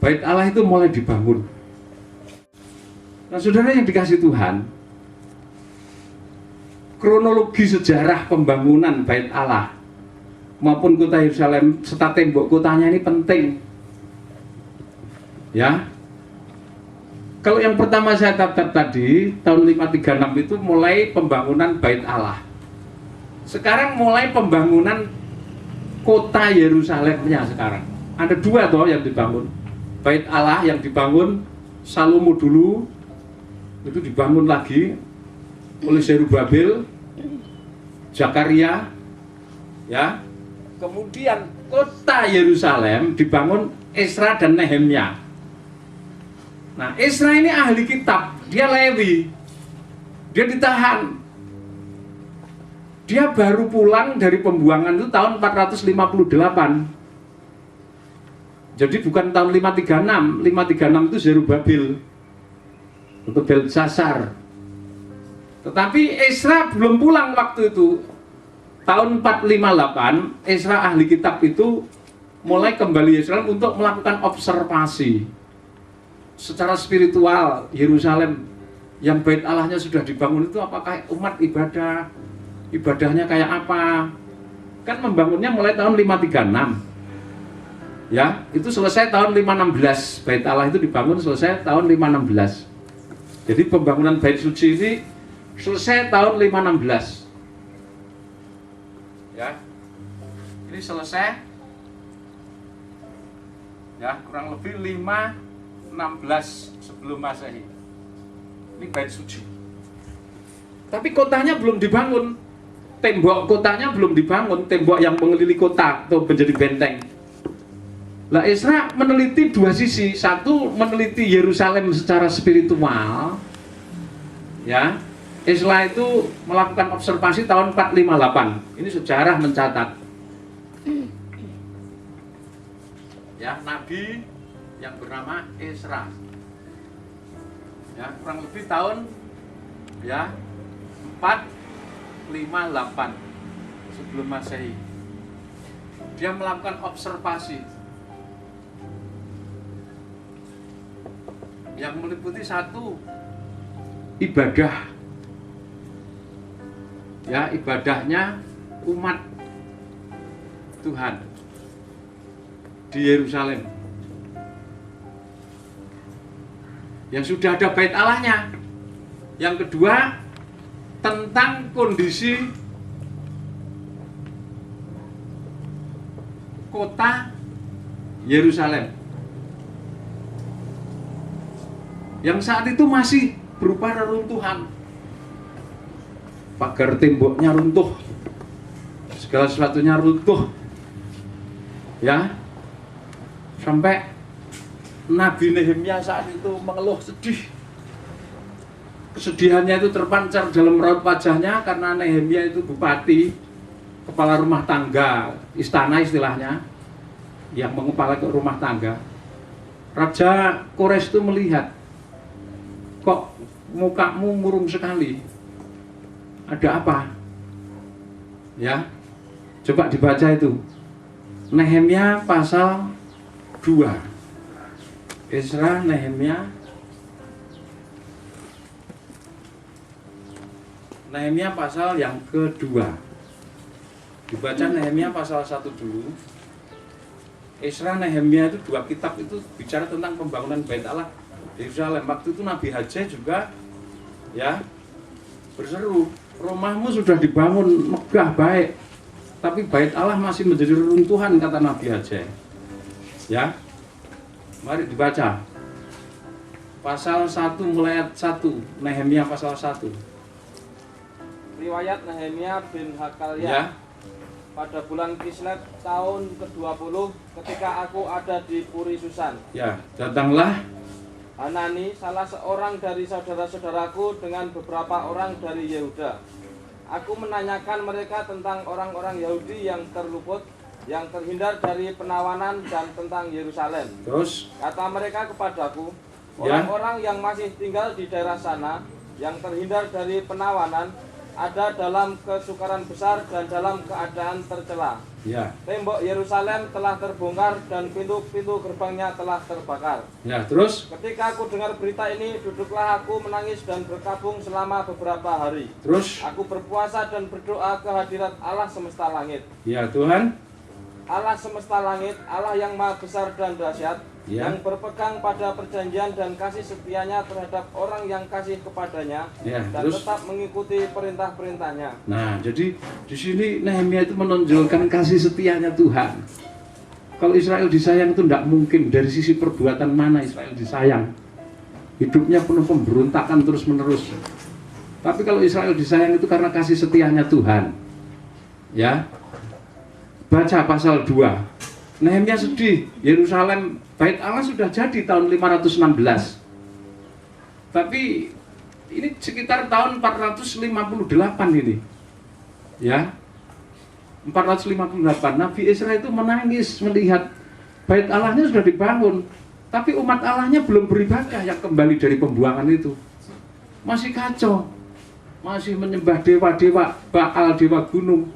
bait Allah itu mulai dibangun. Nah, saudara yang dikasih Tuhan, kronologi sejarah pembangunan bait Allah maupun kota Yerusalem serta tembok kotanya ini penting. Ya. Kalau yang pertama saya catat tadi, tahun 536 itu mulai pembangunan bait Allah. Sekarang mulai pembangunan kota Yerusalemnya sekarang. Ada 2 toh yang dibangun. Bait Allah yang dibangun Salomo dulu, itu dibangun lagi oleh Zerubabel, Zakaria, ya. Kemudian kota Yerusalem dibangun Ezra dan Nehemia. Nah, Ezra ini ahli kitab, dia Lewi, dia ditahan. Dia baru pulang dari pembuangan itu tahun 458. Jadi bukan tahun 536. 536 itu Zerubabel untuk Belsasar. Tetapi Ezra belum pulang waktu itu. Tahun 458, Ezra ahli kitab itu mulai kembali Yerusalem untuk melakukan observasi secara spiritual Yerusalem yang bait Allahnya sudah dibangun itu apakah umat ibadahnya kayak apa. Kan membangunnya mulai tahun 536. Ya, itu selesai tahun 516. Bait Allah itu dibangun selesai tahun 516. Jadi pembangunan bait suci ini selesai tahun 516. Ya. Ini selesai ya, kurang lebih 516 sebelum Masehi. Ini bait suci. Tapi kotanya belum dibangun. Tembok kotanya belum dibangun, tembok yang mengelilingi kota atau menjadi benteng. Lah Ezra meneliti 2 sisi. Satu, meneliti Yerusalem secara spiritual. Ya. Ezra itu melakukan observasi tahun 458. Ini sejarah mencatat. Ya, nabi yang bernama Ezra. Ya, kurang lebih tahun ya 458 sebelum Masehi. Dia melakukan observasi yang meliputi 1, ibadah. Ya, ibadahnya umat Tuhan di Yerusalem. Yang sudah ada bait Allahnya. Yang kedua, tentang kondisi kota Yerusalem yang saat itu masih berupa reruntuhan. Pagar temboknya runtuh, segala sesuatunya runtuh. Ya, sampai Nabi Nehemia saat itu mengeluh sedih. Kesedihannya itu terpancar dalam raut wajahnya karena Nehemia itu bupati, kepala rumah tangga, istana istilahnya, yang mengepala rumah tangga. Raja Kores itu melihat, kok mukamu murung sekali, ada apa? Ya, coba dibaca itu Nehemia pasal 2. Ezra, Nehemia pasal yang kedua. Dibaca Nehemia pasal 1 dulu. Esra, Nehemia itu 2 kitab itu bicara tentang pembangunan Bait Allah di Yerusalem. Waktu itu Nabi Haggai juga ya berseru, rumahmu sudah dibangun megah baik, tapi Bait Allah masih menjadi reruntuhan, kata Nabi Haggai. Ya, mari dibaca pasal 1 mulai ayat 1, Nehemia pasal 1. Riwayat Nehemia bin Hakalia. Ya, Pada bulan Kislev tahun ke-20 ketika aku ada di Puri Susan, ya, datanglah Hanani, salah seorang dari saudara-saudaraku dengan beberapa orang dari Yehuda. Aku menanyakan mereka tentang orang-orang Yahudi yang terluput, yang terhindar dari penawanan dan tentang Yerusalem. terus. Kata mereka kepadaku, Ya. orang-orang yang masih tinggal di daerah sana, yang terhindar dari penawanan, ada dalam kesukaran besar dan dalam keadaan tercela. Ya, Tembok Yerusalem telah terbongkar dan pintu-pintu gerbangnya telah terbakar. ya, terus. Ketika aku dengar berita ini, duduklah aku menangis dan berkabung selama beberapa hari. Terus. Aku berpuasa dan berdoa ke hadirat Allah semesta langit. Ya Tuhan. Allah semesta langit, Allah yang maha besar dan dahsyat, Ya. yang berpegang pada perjanjian dan kasih setianya terhadap orang yang kasih kepadanya, Ya, dan terus. tetap mengikuti perintah-perintahnya. Nah, jadi di sini Nehemia itu menonjolkan kasih setianya Tuhan. Kalau Israel disayang itu tidak mungkin. Dari sisi perbuatan mana Israel disayang? Hidupnya penuh pemberontakan terus-menerus. Tapi kalau Israel disayang itu karena kasih setianya Tuhan. Ya. Baca pasal 2. Nehemia sedih. Yerusalem, Bait Allah sudah jadi tahun 516. Tapi ini sekitar tahun 458 ini. Ya. 458. Nabi Esra itu menangis melihat Bait Allahnya sudah dibangun, tapi umat Allahnya belum beribadah yang kembali dari pembuangan itu. Masih kacau. Masih menyembah dewa-dewa, Baal, dewa gunung.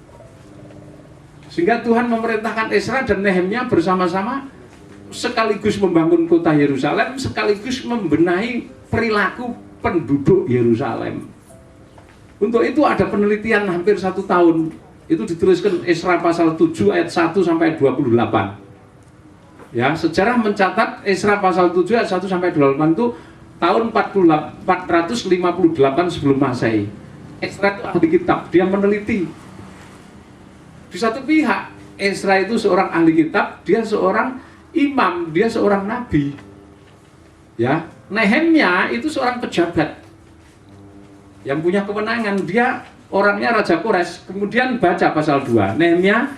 Sehingga Tuhan memerintahkan Esra dan Nehemia bersama-sama sekaligus membangun kota Yerusalem, sekaligus membenahi perilaku penduduk Yerusalem. Untuk itu ada penelitian hampir 1 tahun. Itu dituliskan Esra pasal 7 ayat 1 sampai 28. Ya, sejarah mencatat Esra pasal 7 ayat 1 sampai 28 itu tahun 458 sebelum Masehi. Esra itu ahli kitab, dia meneliti. Di satu pihak, Esra itu seorang ahli kitab, dia seorang imam, dia seorang nabi. Ya, Nehemia itu seorang pejabat yang punya kewenangan, dia orangnya Raja Kores. Kemudian baca pasal 2, Nehemia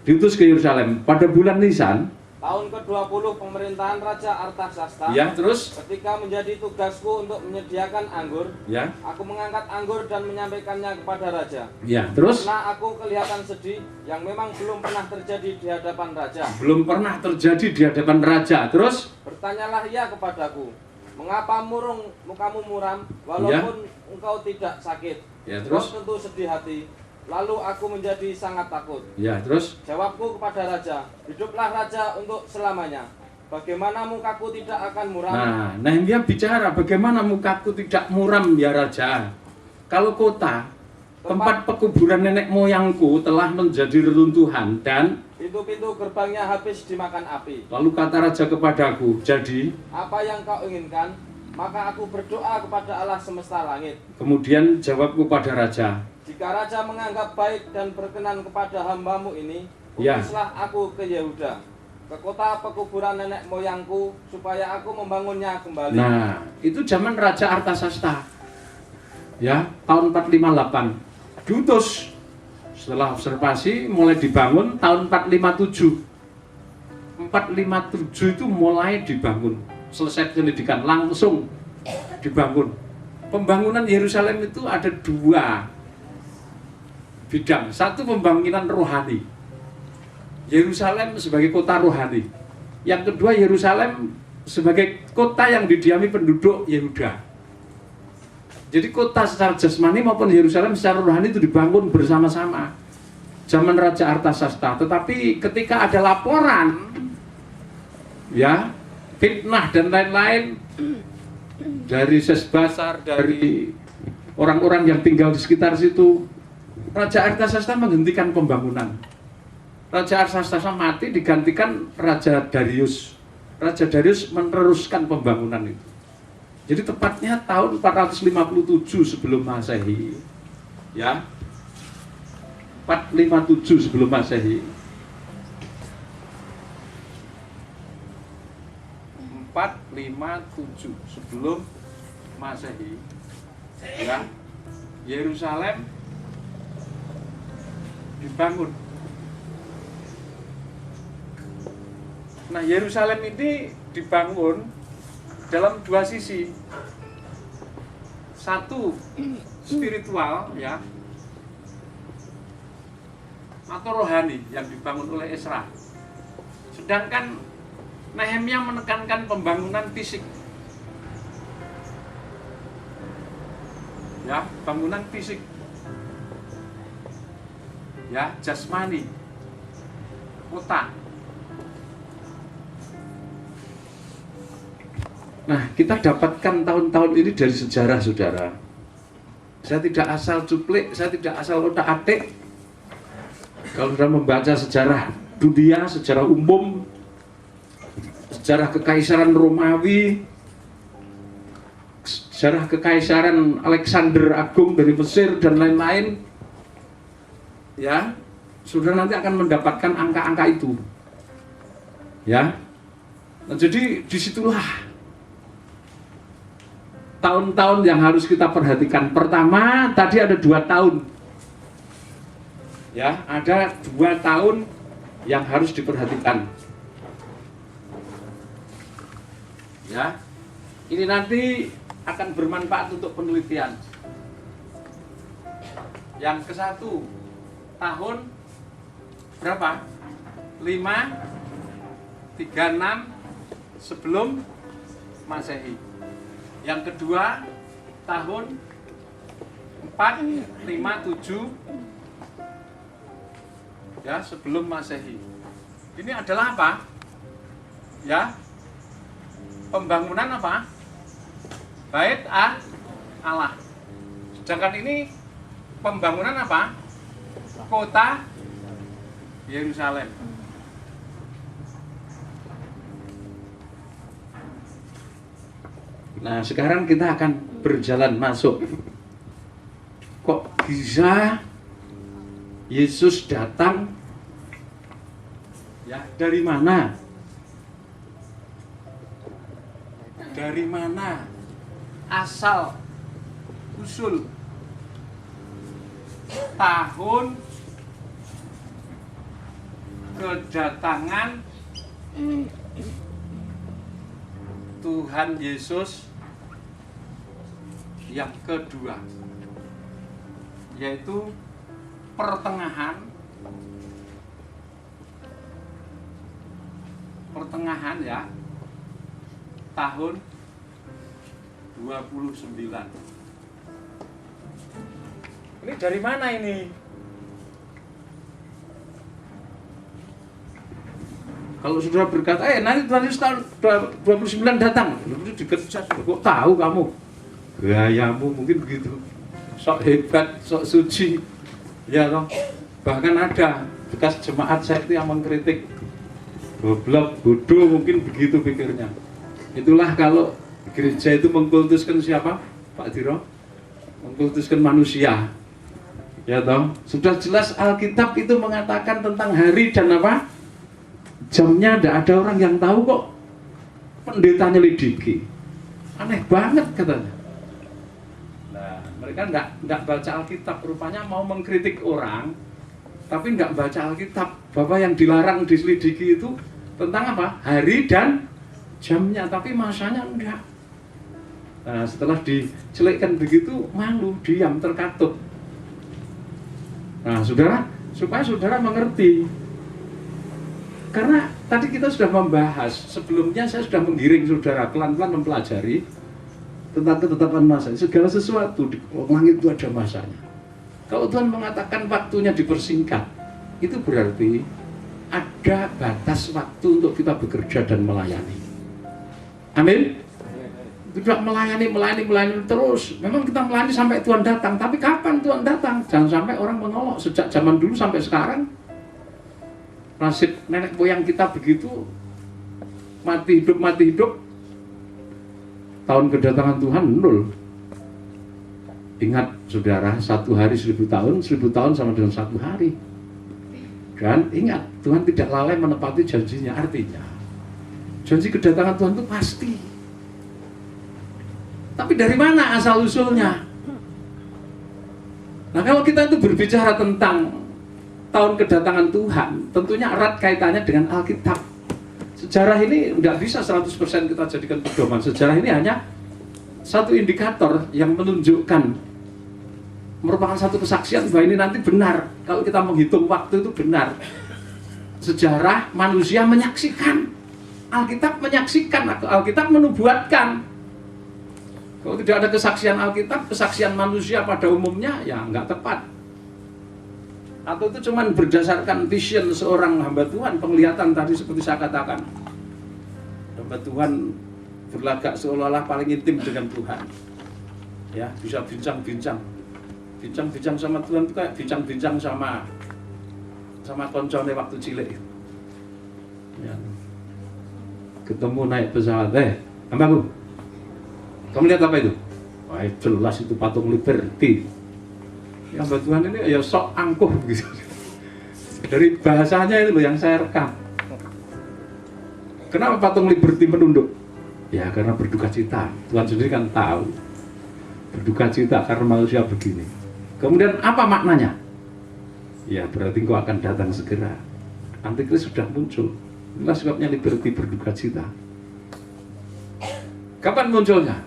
diutus ke Yerusalem pada bulan Nisan, Tahun ke-20 pemerintahan Raja Artasasta, ya, terus, ketika menjadi tugasku untuk menyediakan anggur, ya, aku mengangkat anggur dan menyampaikannya kepada Raja. ya, terus, Karena aku kelihatan sedih, yang memang belum pernah terjadi di hadapan Raja. belum pernah terjadi di hadapan Raja, terus, Bertanyalah ia kepadaku, mengapa mukamu muram, walaupun engkau tidak sakit? ya, Kau terus, tentu sedih hati. Lalu aku menjadi sangat takut. ya, terus, Jawabku kepada Raja, hiduplah Raja untuk selamanya. Bagaimana mukaku tidak akan muram? nah, Nehemia bicara bagaimana mukaku tidak muram ya Raja. Kalau kota, tempat pekuburan nenek moyangku telah menjadi reruntuhan dan Pintu-pintu gerbangnya habis dimakan api. lalu kata Raja kepadaku, jadi, Apa yang kau inginkan? Maka aku berdoa kepada Allah semesta langit. kemudian jawabku pada Raja, Jika Raja menganggap baik dan berkenan kepada hambamu ini, Ya. utuslah aku ke Yehuda, ke kota pekuburan nenek moyangku, supaya aku membangunnya kembali. nah, itu zaman Raja Artasasta. Ya, tahun 458. Diutus. Setelah observasi mulai dibangun tahun 457. 457 itu mulai dibangun. Selesai pendidikan langsung dibangun. Pembangunan Yerusalem itu ada 2 bidang. Satu, pembangunan rohani. Yerusalem sebagai kota rohani. Yang kedua, Yerusalem sebagai kota yang didiami penduduk Yehuda. Jadi kota secara jasmani maupun Yerusalem secara rohani itu dibangun bersama-sama. Zaman Raja Artasasta. Tetapi ketika ada laporan, ya, fitnah dan lain-lain dari Sesbasar, dari orang-orang yang tinggal di sekitar situ, Raja Artasasta menghentikan pembangunan. Raja Artasasta mati digantikan Raja Darius. Raja Darius meneruskan pembangunan itu. Jadi tepatnya tahun 457 sebelum Masehi. Ya. 457 sebelum Masehi. 457 sebelum Masehi. Ya. Yerusalem dibangun. Nah, Yerusalem ini dibangun dalam dua sisi. Satu spiritual ya, atau rohani yang dibangun oleh Ezra. Sedangkan Nehemia menekankan pembangunan fisik. Ya, bangunan fisik. Ya, jasmani. Kota. Nah, kita dapatkan tahun-tahun ini dari sejarah, saudara. Saya tidak asal cuplik, saya tidak asal otak-atik. Kalau sudah membaca sejarah dunia, sejarah umum, sejarah kekaisaran Romawi, sejarah kekaisaran Alexander Agung dari Mesir dan lain-lain, ya, saudara nanti akan mendapatkan angka-angka itu. Ya. Nah, jadi disitulah tahun-tahun yang harus kita perhatikan. Pertama, tadi ada 2 tahun. Ya, ada 2 tahun yang harus diperhatikan. Ya, ini nanti akan bermanfaat untuk penelitian. Yang ke-1, tahun berapa? 536 sebelum Masehi. Yang kedua, tahun 457 ya, sebelum Masehi. Ini adalah apa? Ya, pembangunan apa? Bait Allah. Sedangkan ini pembangunan apa? Kota Yerusalem. Nah, sekarang kita akan berjalan masuk. Kok bisa Yesus datang? Ya, dari mana? Dari mana asal usul tahun kedatangan Tuhan Yesus yang kedua, yaitu pertengahan ya, tahun 29. Ini dari mana ini? Kalau sudah berkata, nanti tahun 29 datang, itu dikejar, kok tahu kamu? Gayamu mungkin begitu, sok hebat, sok suci, ya toh. Bahkan ada bekas jemaat saya itu yang mengkritik, goblok, bodoh, mungkin begitu pikirnya. Itulah kalau gereja itu mengkultuskan siapa, Pak Diro? Mengkultuskan manusia, ya toh. Sudah jelas Alkitab itu mengatakan tentang hari dan apa? Jamnya tidak ada orang yang tahu kok. Pendeta nyelidiki, aneh banget katanya. Nah, mereka nggak baca Alkitab, rupanya mau mengkritik orang, tapi nggak baca Alkitab. Bahwa yang dilarang diselidiki itu tentang apa? Hari dan jamnya, tapi masanya enggak. Nah, setelah dicelikkan begitu, malu, diam, terkatup. Nah, saudara, supaya saudara mengerti. Karena tadi kita sudah membahas, sebelumnya saya sudah menggiring saudara pelan-pelan mempelajari tentang ketetapan masa. Segala sesuatu di langit itu ada masanya. Kalau Tuhan mengatakan waktunya dipersingkat, itu berarti ada batas waktu untuk kita bekerja dan melayani. Amin. Tidak melayani terus. Memang kita melayani sampai Tuhan datang, tapi kapan Tuhan datang? Jangan sampai orang menolak. Sejak zaman dulu sampai sekarang, nasib nenek moyang kita begitu, mati hidup. Tahun kedatangan Tuhan 0. Ingat saudara, 1 hari 1000 tahun, 1000 tahun sama dengan 1 hari. Dan ingat, Tuhan tidak lalai menepati janjinya. Artinya, janji kedatangan Tuhan itu pasti. Tapi dari mana asal-usulnya? Nah, kalau kita itu berbicara tentang tahun kedatangan Tuhan, tentunya erat kaitannya dengan Alkitab. Sejarah ini tidak bisa 100% kita jadikan pedoman. Sejarah ini hanya satu indikator yang menunjukkan, merupakan satu kesaksian bahwa ini nanti benar. Kalau kita menghitung waktu itu benar. Sejarah manusia menyaksikan, Alkitab menyaksikan, Alkitab menubuatkan. Kalau tidak ada kesaksian Alkitab, kesaksian manusia pada umumnya ya nggak tepat. Atau itu cuma berdasarkan vision seorang hamba Tuhan, penglihatan tadi seperti saya katakan. Hamba Tuhan berlagak seolah-olah paling intim dengan Tuhan. Ya, bisa bincang-bincang. Bincang-bincang sama Tuhan itu kayak bincang-bincang sama koncone waktu cilik. Ya. Ketemu naik pesawat, hambaku, kamu lihat apa itu? Wah, jelas itu patung Liberty. Ya, hamba Tuhan ini ya sok angkuh gitu. Dari bahasanya itu loh yang saya rekam. Kenapa patung Liberty menunduk? Ya karena berduka cita. Tuhan sendiri kan tahu. Berduka cita karena manusia begini. Kemudian apa maknanya? Ya berarti engkau akan datang segera. Antikris sudah muncul. Inilah sebabnya Liberty berduka cita. Kapan munculnya?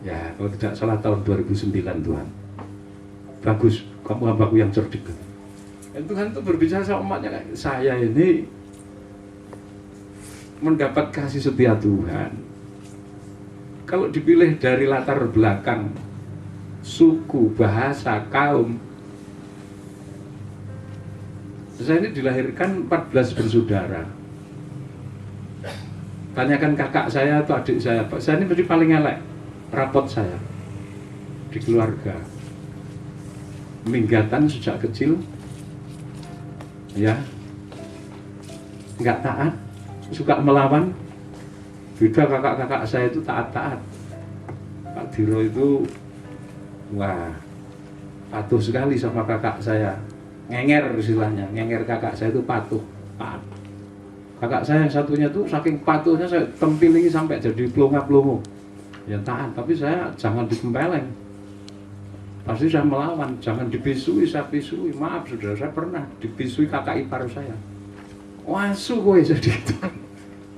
Ya kalau tidak salah tahun 2009 Tuhan. Bagus, kamu hambaku yang cerdik. Dan Tuhan itu berbicara sama umatnya, saya ini mendapat kasih setia Tuhan. Kalau dipilih dari latar belakang, suku, bahasa, kaum, saya ini dilahirkan 14 bersaudara. Tanyakan kakak saya atau adik saya ini mesti paling elek rapot saya di keluarga. Minggatan sejak kecil, ya, nggak taat, suka melawan. Beda kakak-kakak saya itu taat-taat. Pak Diro itu, wah, patuh sekali sama kakak saya. Ngenger istilahnya, ngenger kakak saya itu patuh, taat. Kakak saya yang satunya tuh saking patuhnya saya tempilingi sampai jadi pelongo-pelongo. Ya taat, tapi saya jangan dikempeleng. Pasti saya melawan, jangan dipisui, saya pisui. Maaf saudara, saya pernah dipisui kakak ipar saya. Wasu kowe jadi itu.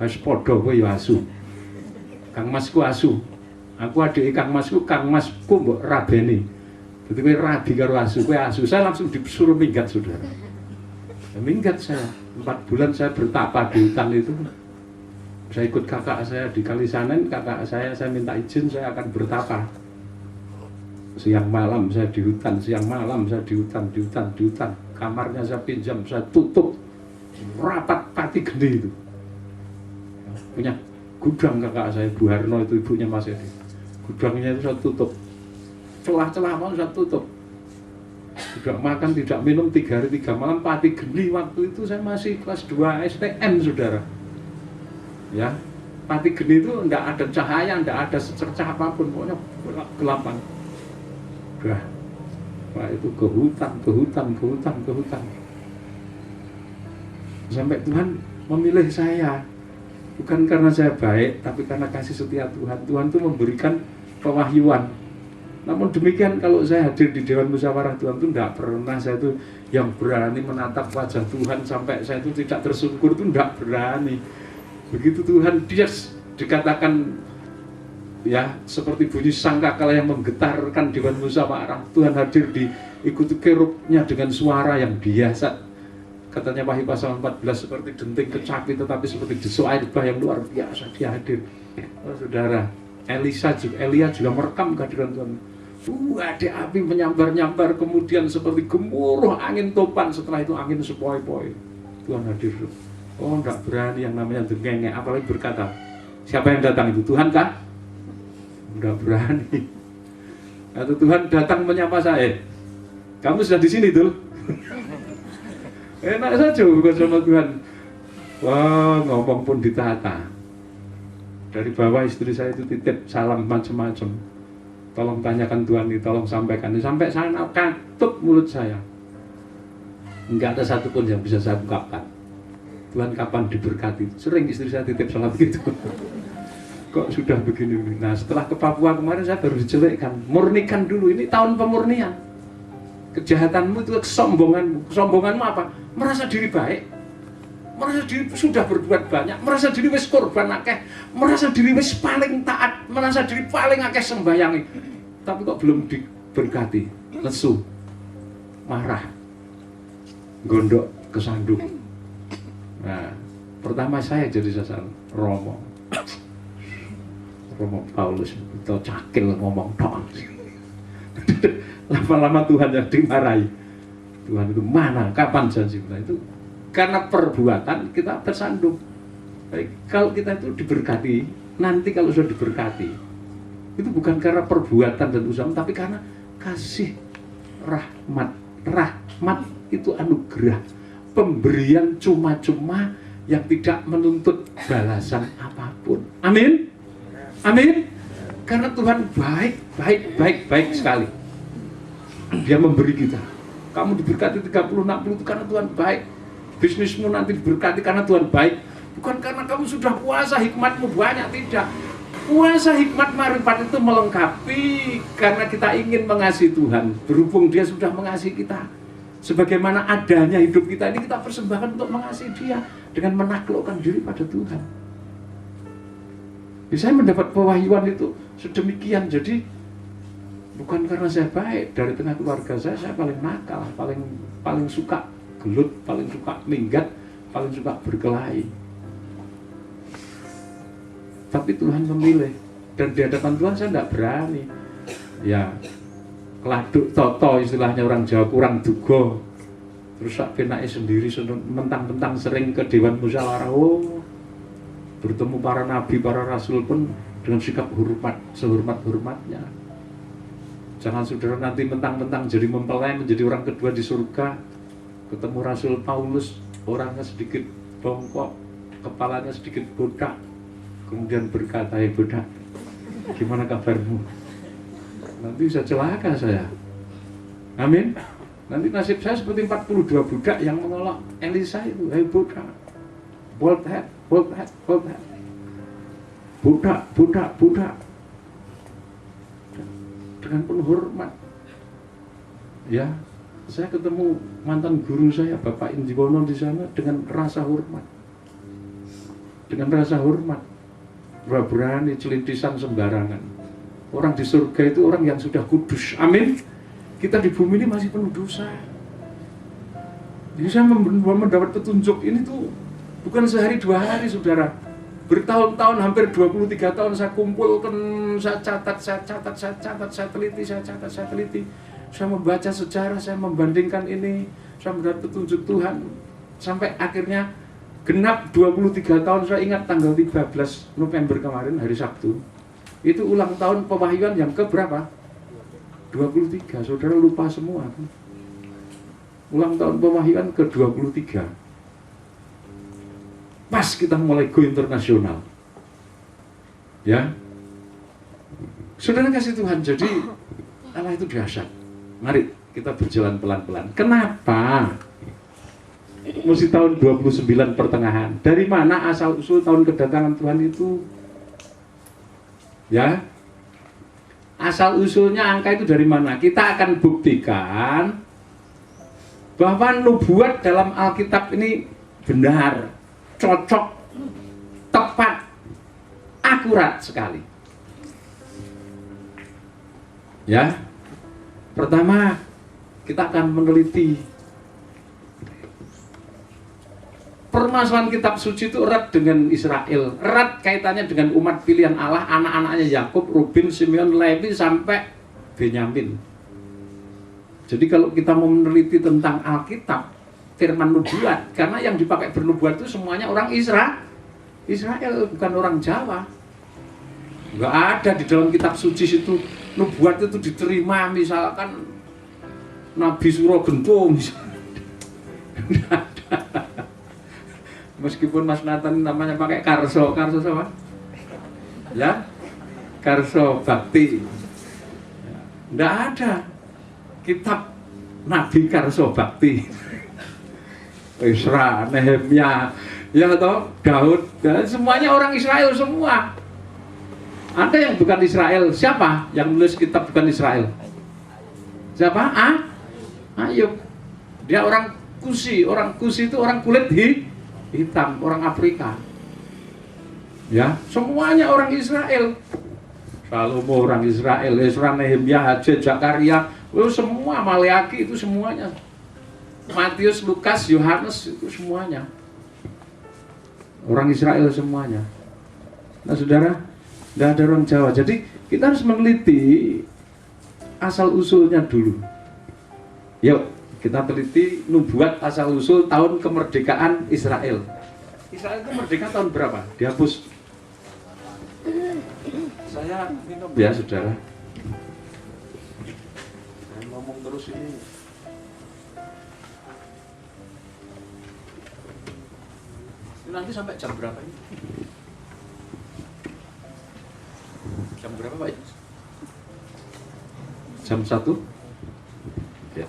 Wis padha kowe ya asu. Kang Masku asu. Aku adik Kang Masku mbok rabeni. Dadi kowe rabi karo asu, kowe asu. Saya langsung disuruh minggat saudara. Ya, minggat saya. 4 bulan saya bertapa di hutan itu. Saya ikut kakak saya di Kalisanen, kakak saya minta izin saya akan bertapa. Siang malam saya di hutan, siang malam saya di hutan. Kamarnya saya pinjam, saya tutup rapat pati gede itu. Punya gudang kakak saya, Bu Harno itu ibunya Mas Edi. Gudangnya itu saya tutup. Celah-celah mau saya tutup. Tidak makan, tidak minum 3 hari 3 malam pati geni. Waktu itu saya masih kelas 2 STM saudara. Ya, pati geni itu enggak ada cahaya, enggak ada secercah apapun, pokoknya gelapan. Wah itu ke hutan. Sampai Tuhan memilih saya. Bukan karena saya baik, tapi karena kasih setia Tuhan. Tuhan itu memberikan pewahyuan. Namun demikian kalau saya hadir di Dewan Musyawarah Tuhan itu tidak pernah saya itu yang berani menatap wajah Tuhan sampai saya itu tidak tersungkur, itu tidak berani. Begitu Tuhan dia dikatakan ya seperti bunyi sangkakala yang menggetarkan Dewan Musyawarah, Tuhan hadir diikuti kerubnya dengan suara yang biasa. Katanya Wahyu pasal 14 seperti denting kecapi tetapi seperti desuk air bah yang luar biasa dia hadir. Oh, saudara, Elia juga merekam kehadiran Tuhan. Ada api menyambar-nyambar, kemudian seperti gemuruh angin topan, setelah itu angin sepoi-poi. Tuhan hadir. Oh, enggak berani yang namanya dengenge, apalagi berkata, siapa yang datang itu? Tuhan kah? Nggak berani. Atau Tuhan datang menyapa saya, kamu sudah di sini tuh. Enak saja bukan sama Tuhan. Wah, ngomong pun ditata. Dari bawah istri saya itu titip salam macam-macam. Tolong tanyakan Tuhan ini, tolong sampaikan. Sampai sana katup mulut saya. Enggak ada satupun yang bisa saya ungkapkan. Tuhan kapan diberkati? Sering istri saya titip salam gitu. Kok sudah begini? Nah, setelah ke Papua kemarin saya baru dijelekkan. Murnikan dulu, ini tahun pemurnian. Kejahatanmu itu kesombonganmu. Kesombonganmu apa? Merasa diri baik. Merasa diri sudah berbuat banyak, merasa diri wis korban akeh, merasa diri wis paling taat, merasa diri paling akeh sembayangi. Tapi kok belum diberkati, lesu, marah, gondok, kesandung. Nah, pertama saya jadi sasaran Romo Paulus, atau cakil ngomong tok. Lama-lama Tuhan yang dimarahi. Tuhan itu mana, kapan janji itu? Karena perbuatan kita tersandung. Kalau kita itu diberkati, nanti kalau sudah diberkati, itu bukan karena perbuatan dan usaha, tapi karena kasih rahmat. Rahmat itu anugerah, pemberian cuma-cuma yang tidak menuntut balasan apapun. Amin. Amin. Karena Tuhan baik sekali. Dia memberi kita. Kamu diberkati 30-60 itu karena Tuhan baik. Bisnismu nanti diberkati karena Tuhan baik. Bukan karena kamu sudah puasa, hikmatmu banyak, tidak. Puasa, hikmat, marifat itu melengkapi karena kita ingin mengasihi Tuhan. Berhubung Dia sudah mengasihi kita, sebagaimana adanya hidup kita ini kita persembahkan untuk mengasihi Dia dengan menaklukkan diri pada Tuhan. Saya mendapat pewahyuan itu sedemikian. Jadi bukan karena saya baik, dari tengah keluarga saya paling nakal, paling suka gelut, paling suka minggat, paling suka berkelahi. Tapi Tuhan memilih, dan di hadapan Tuhan saya tidak berani. Ya, keladuk toto istilahnya orang Jawa, kurang dugo. Terus sak penake sendiri mentang-mentang sering ke Dewan Musyawarah, bertemu para nabi, para rasul pun dengan sikap hormat, sehormat-hormatnya. Jangan saudara nanti mentang-mentang jadi mempelai menjadi orang kedua di surga. Ketemu Rasul Paulus, orangnya sedikit bongkok, kepalanya sedikit botak, kemudian berkata, "Hei botak, gimana kabarmu?" Nanti bisa celaka saya. Amin. Nanti nasib saya seperti 42 budak yang menolak Elisa itu. "Hei botak, bald head, bald head, bald head, budak." Dengan penuh hormat. Ya, saya ketemu mantan guru saya, Bapak Indiwono di sana dengan rasa hormat. Dengan rasa hormat. Berani celintisan sembarangan. Orang di surga itu orang yang sudah kudus. Amin. Kita di bumi ini masih penuh dosa. Jadi saya mendapat petunjuk ini tuh bukan sehari dua hari, saudara. Bertahun-tahun, hampir 23 tahun saya kumpulkan, saya catat, saya teliti. Saya membaca sejarah, saya membandingkan ini, saya mendapat petunjuk Tuhan. Sampai akhirnya genap 23 tahun, saya ingat tanggal 13 November kemarin, hari Sabtu. Itu ulang tahun pewahyuan yang keberapa? 23, saudara lupa semua. Ulang tahun pewahyuan ke-23. Pas kita mulai go internasional. Ya. Saudara kasih Tuhan, jadi Allah itu dahsyat. Mari kita berjalan pelan-pelan. Kenapa? Mesti tahun 29 pertengahan. Dari mana asal usul tahun kedatangan Tuhan itu? Ya. Asal usulnya angka itu dari mana? Kita akan buktikan bahwa nubuat dalam Alkitab ini benar, cocok, tepat, akurat sekali. Ya. Pertama, kita akan meneliti permasalahan kitab suci itu erat dengan Israel, erat kaitannya dengan umat pilihan Allah, anak-anaknya Yakub, Ruben, Simeon, Levi sampai Benyamin. Jadi kalau kita mau meneliti tentang Alkitab, firman nubuat, karena yang dipakai bernubuat itu semuanya orang Israel, bukan orang Jawa. Nggak ada di dalam kitab suci itu nubuat itu diterima, misalkan Nabi Suragento misalnya. Nggak ada. Meskipun Mas Nathan namanya pakai Karso apa? Ya, Karso Bakti. Nggak ada kitab Nabi Karso Bakti. Isra, Nehemia, ya toh, Daud, dan semuanya orang Israel semua. Ada yang bukan Israel, siapa yang nulis kitab bukan Israel? Siapa? Ayub. Dia orang Kusi itu orang kulit hitam, orang Afrika. Ya, semuanya orang Israel. Salomo orang Israel, Esra, Nehemia, Haggai, Zakaria, semua Maleaki itu semuanya. Matius, Lukas, Yohanes itu semuanya orang Israel semuanya. Nah saudara, nggak ada orang Jawa. Jadi kita harus meneliti asal usulnya dulu. Yuk kita teliti nubuat asal usul tahun kemerdekaan Israel. Israel itu merdeka tahun berapa? Dihapus. Saya minum ya saudara. Saya ngomong terus ini. Nanti sampai jam berapa ini? Jam berapa Pak? Jam 1? Ya.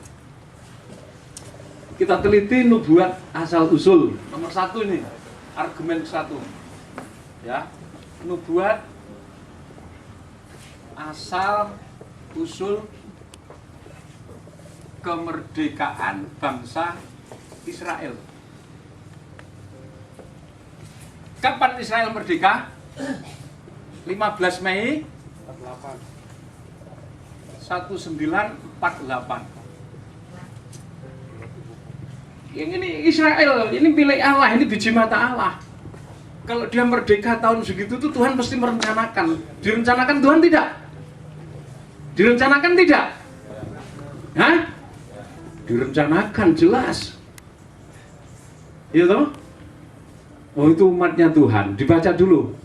Kita teliti nubuat asal usul. Nomor 1 ini, argumen 1. Ya, nubuat asal usul kemerdekaan bangsa Israel. Kapan Israel merdeka? 15 Mei 1948. Yang ini Israel, ini milik Allah, ini biji mata Allah. Kalau dia merdeka tahun segitu tuh Tuhan pasti merencanakan. Direncanakan Tuhan tidak? Direncanakan tidak? Hah? Direncanakan jelas. Iya toh? Oh itu umatnya Tuhan. Dibaca dulu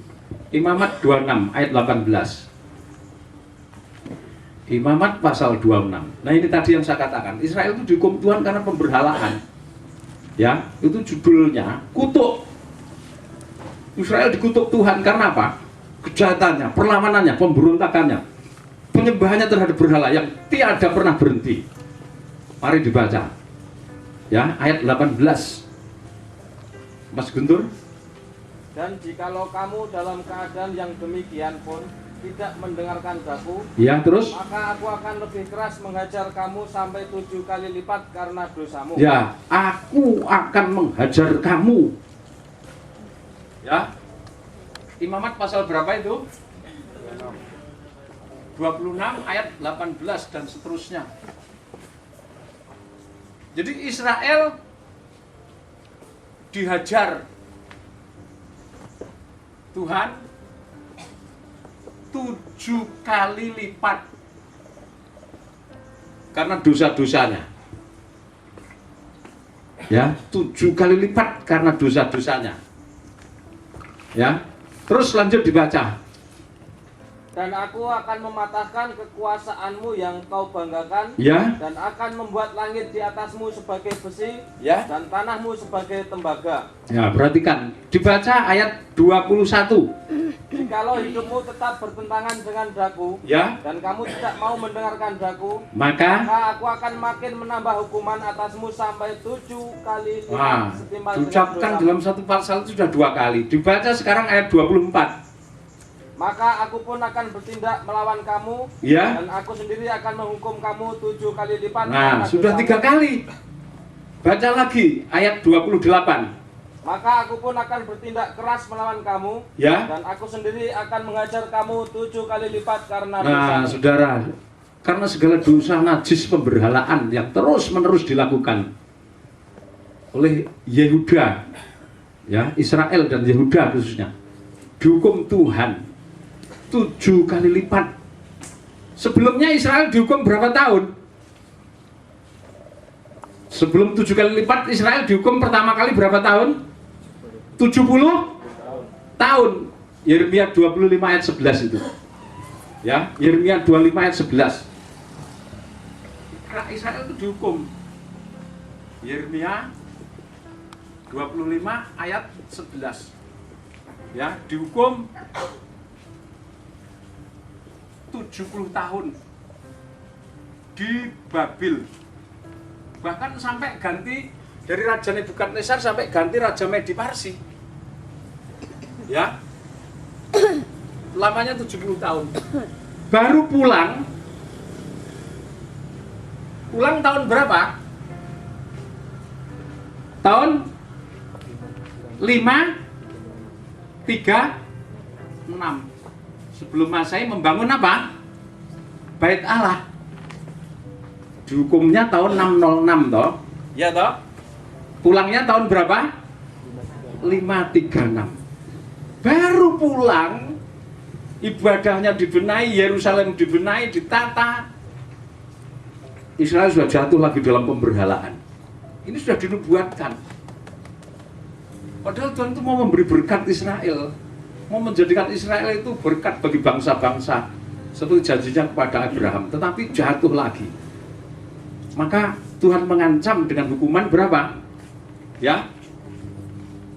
Imamat 26 ayat 18. Imamat pasal 26. Nah ini tadi yang saya katakan, Israel itu dihukum Tuhan karena pemberhalaan. Ya, itu judulnya kutuk. Israel dikutuk Tuhan karena apa? Kejahatannya, perlawanannya, pemberontakannya, penyembahannya terhadap berhala yang tiada pernah berhenti. Mari dibaca. Ya, ayat 18. Mas Guntur. Dan jikalau kamu dalam keadaan yang demikian pun tidak mendengarkan daku, Ya, terus? maka aku akan lebih keras menghajar kamu sampai 7 kali lipat karena dosamu. Ya, aku akan menghajar kamu. Ya. Imamat pasal berapa itu? 26 ayat 18 dan seterusnya. Jadi Israel dihajar Tuhan 7 kali lipat karena dosa-dosanya. Ya, 7 kali lipat karena dosa-dosanya. Ya, terus lanjut dibaca. Dan aku akan mematahkan kekuasaanmu yang kau banggakan, Ya. dan akan membuat langit di atasmu sebagai besi, Ya. dan tanahmu sebagai tembaga. Ya, perhatikan. Dibaca ayat 21. Jikalau hidupmu tetap bertentangan dengan daku, Ya. dan kamu tidak mau mendengarkan daku, Maka aku akan makin menambah hukuman atasmu sampai 7 kali wah, lipat setimpal dengan diucapkan dosamu. dalam satu pasal itu sudah 2 kali. Dibaca sekarang ayat 24. Maka aku pun akan bertindak melawan kamu, Ya. dan aku sendiri akan menghukum kamu 7 kali lipat. Nah, karena sudah dosamu. 3 kali. Baca lagi ayat 28. Maka aku pun akan bertindak keras melawan kamu, Ya. dan aku sendiri akan menghajar kamu 7 kali lipat karena Nah, dosamu. saudara, karena segala dosa najis pemberhalaan yang terus-menerus dilakukan oleh Yehuda, ya, Israel dan Yehuda khususnya, dihukum Tuhan 7 kali lipat. Sebelumnya Israel dihukum berapa tahun? Sebelum 7 kali lipat Israel dihukum pertama kali berapa tahun? 70 tahun. Yeremia 25 ayat 11 itu. Ya, Yeremia 25 ayat 11. Israel itu dihukum. Yeremia 25 ayat 11. Ya, dihukum 70 tahun di Babil. Bahkan sampai ganti dari Raja Nebukadnezar sampai ganti Raja Medi Parsi. Ya. Lamanya 70 tahun. Baru pulang tahun berapa? Tahun 536 sebelum Masehi membangun apa? Bait Allah. Dihukumnya tahun 606 toh. Ya toh? Pulangnya tahun berapa? 536. Baru pulang, ibadahnya dibenahi, Yerusalem dibenahi, ditata. Israel sudah jatuh lagi dalam pemberhalaan. Ini sudah dinubuatkan. Padahal Tuhan itu mau memberi berkat Israel, mau menjadikan Israel itu berkat bagi bangsa-bangsa seperti janjinya kepada Abraham, tetapi jatuh lagi. Maka Tuhan mengancam dengan hukuman berapa? Ya,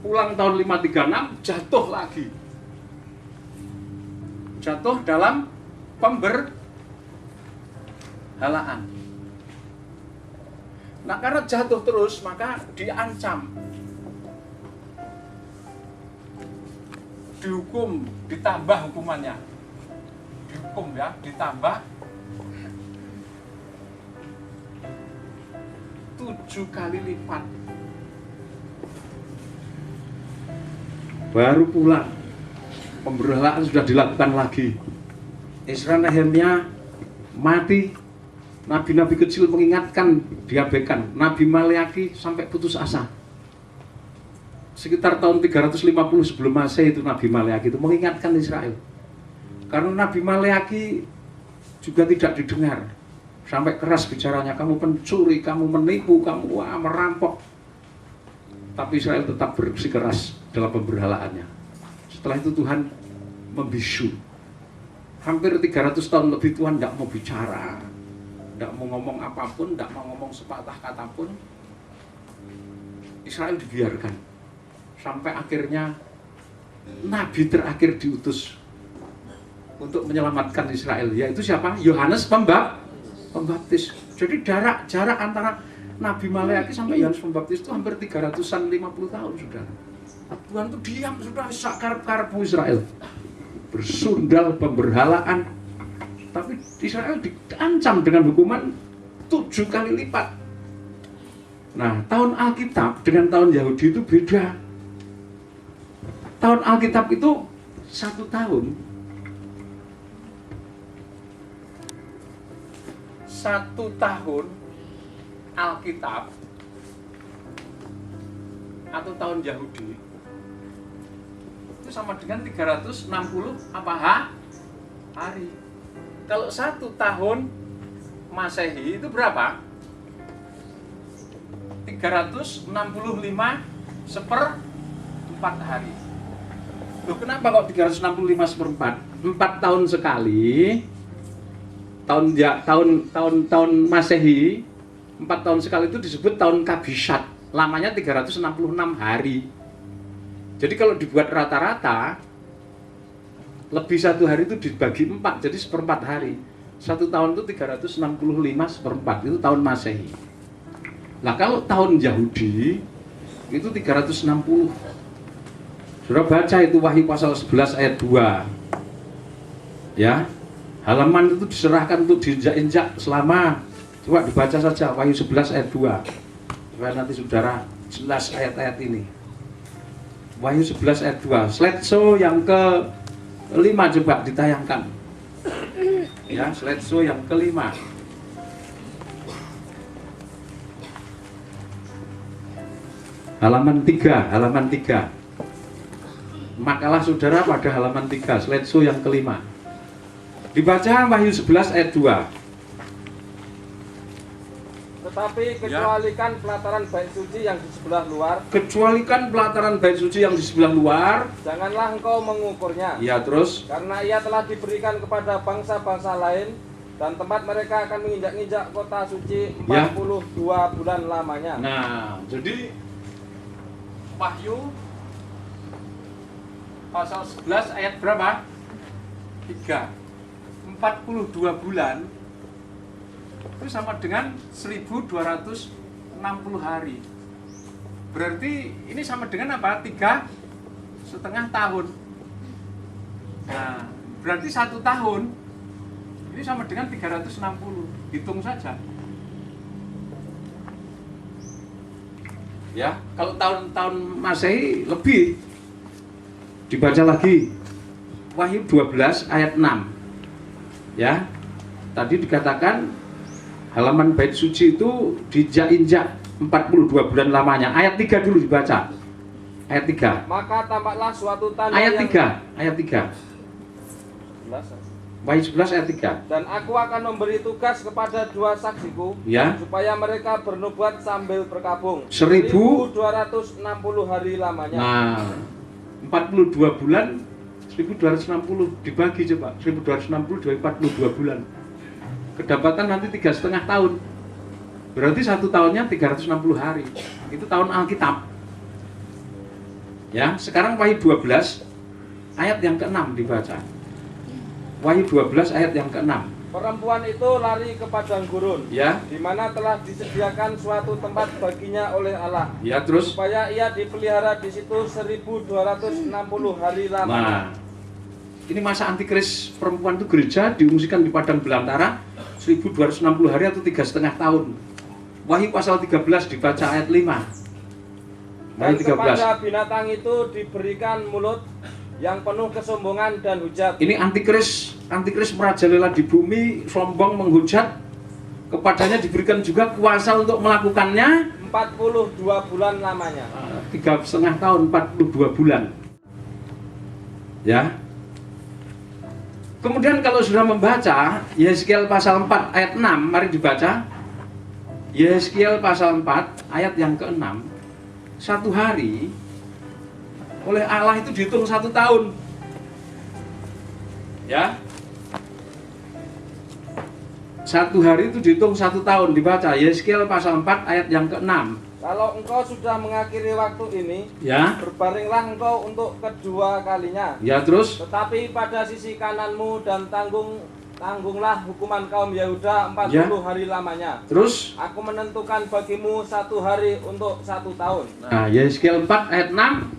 pulang tahun 536 jatuh lagi, jatuh dalam pemberhalaan. Nah, karena jatuh terus maka diancam, dihukum, ditambah hukumannya, dihukum ya, ditambah 7 kali lipat. Baru pulang, pemberhalaan sudah dilakukan lagi. Ezra, Nehemia mati, nabi-nabi kecil mengingatkan, diabaikan. Nabi Maleaki sampai putus asa. Sekitar tahun 350 sebelum Masehi itu Nabi Maleaki itu mengingatkan Israel. Karena Nabi Maleaki juga tidak didengar. Sampai keras bicaranya, kamu pencuri, kamu menipu, kamu merampok. Tapi Israel tetap bersikeras dalam pemberhalaannya. Setelah itu Tuhan membisu. Hampir 300 tahun lebih Tuhan tidak mau bicara, tidak mau ngomong apapun, tidak mau ngomong sepatah kata pun. Israel dibiarkan. Sampai akhirnya Nabi terakhir diutus untuk menyelamatkan Israel, yaitu siapa? Yohanes Pembaptis. Jadi jarak antara Nabi Maleaki sampai Yohanes Pembaptis itu hampir 350 tahun, saudara. Tuhan itu diam, sudah sakar-karpu Israel. Bersundal pemberhalaan. Tapi Israel diancam dengan hukuman 7 kali lipat. Nah, tahun Alkitab dengan tahun Yahudi itu beda. Tahun Alkitab itu 1 tahun. 1 tahun Alkitab atau tahun Yahudi itu sama dengan 360 hari. Kalau 1 tahun Masehi itu berapa? 365 seperempat hari. Loh, kenapa kok 365 seperempat? 4 tahun sekali. Tahun Masehi 4 tahun sekali itu disebut tahun Kabisat. Lamanya 366 hari. Jadi kalau dibuat rata-rata, lebih 1 hari itu dibagi 4, jadi seperempat hari. 1 tahun itu 365 seperempat, itu tahun Masehi. Nah, kalau tahun Yahudi itu 360. Sudah baca itu Wahyu pasal 11 ayat 2. Ya. Halaman itu diserahkan untuk diinjak-injak selama, coba dibaca saja Wahyu 11 ayat 2. Supaya nanti saudara jelas ayat-ayat ini. Wahyu 11 ayat 2. Slideshow yang ke-5 coba ditayangkan. Ya, slideshow yang ke-5. Halaman 3. Makalah saudara pada halaman 3, slideshow yang ke-5. Dibaca Wahyu 11 ayat 2. Tetapi kecualikan pelataran bait suci yang di sebelah luar, Kecualikan pelataran bait suci yang di sebelah luar. janganlah engkau mengukurnya. Ya, terus Karena ia telah diberikan kepada bangsa-bangsa lain, dan tempat mereka akan menginjak-injak kota suci 42 bulan lamanya. nah, jadi Wahyu pasal 11 ayat berapa? 3. 42 bulan itu sama dengan 1260 hari. Berarti ini sama dengan apa? 3,5 tahun. Nah, berarti 1 tahun ini sama dengan 360. Hitung saja. ya, kalau tahun-tahun Masehi lebih. Dibaca lagi Wahyu 12 ayat 6. Ya. Tadi dikatakan halaman bait suci itu dijak-injak 42 bulan lamanya. Ayat 3 dulu dibaca. Ayat 3. Maka tampaklah suatu tanda Ayat yang 3. Ayat 3. Wahyu 11 ayat 3. Dan aku akan memberi tugas kepada 2 saksiku, Ya. supaya mereka bernubuat sambil berkabung 1260 hari lamanya. Nah, 42 bulan 1260 dibagi coba. 1260 dari 42 bulan. Kedapatan nanti 3,5 tahun. Berarti 1 tahunnya 360 hari. Itu tahun Alkitab. Ya, sekarang Wahyu 12 ayat yang ke-6 dibaca. Wahyu 12 ayat yang ke-6. Perempuan itu lari ke padang gurun, Ya. di mana telah disediakan suatu tempat baginya oleh Allah, Ya, terus supaya ia dipelihara di situ 1260 hari lamanya. nah, ini masa antikris perempuan itu gereja diungsikan di padang belantara 1260 hari atau 3,5 tahun. Wahyu pasal 13 dibaca ayat 5. Dan Wahyu 13. kepada binatang itu diberikan mulut yang penuh kesombongan dan hujat. Ini antikris merajalela di bumi, sombong, menghujat. Kepadanya diberikan juga kuasa untuk melakukannya 42 bulan lamanya. 3,5 tahun, 42 bulan. Ya. Kemudian kalau sudah membaca Yeskiel pasal 4 ayat 6, mari dibaca. Yeskiel pasal 4 ayat yang ke-6. 1 hari oleh Allah itu dihitung 1 tahun. Ya. 1 hari itu dihitung 1 tahun. Dibaca Yeskiel pasal 4 ayat yang ke-6. Kalau engkau sudah mengakhiri waktu ini, Ya. berbaringlah engkau untuk kedua kalinya. Ya, terus Tetapi pada sisi kananmu dan tanggunglah hukuman kaum Yehuda 40 hari lamanya. terus Aku menentukan bagimu 1 hari untuk 1 tahun. nah, Yeskiel 4 ayat 6.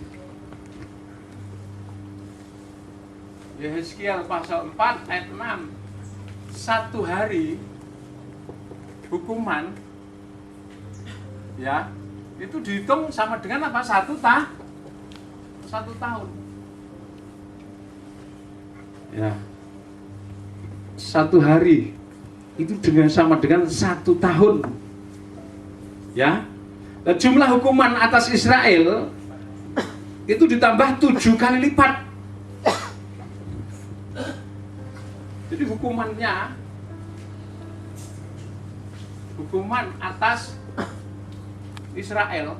Yeskiel pasal 4 ayat 6. 1 hari hukuman ya itu dihitung sama dengan apa? 1 tahun. Ya. 1 hari itu sama dengan 1 tahun. Ya. Nah, jumlah hukuman atas Israel itu ditambah 7 kali lipat. Jadi hukuman atas Israel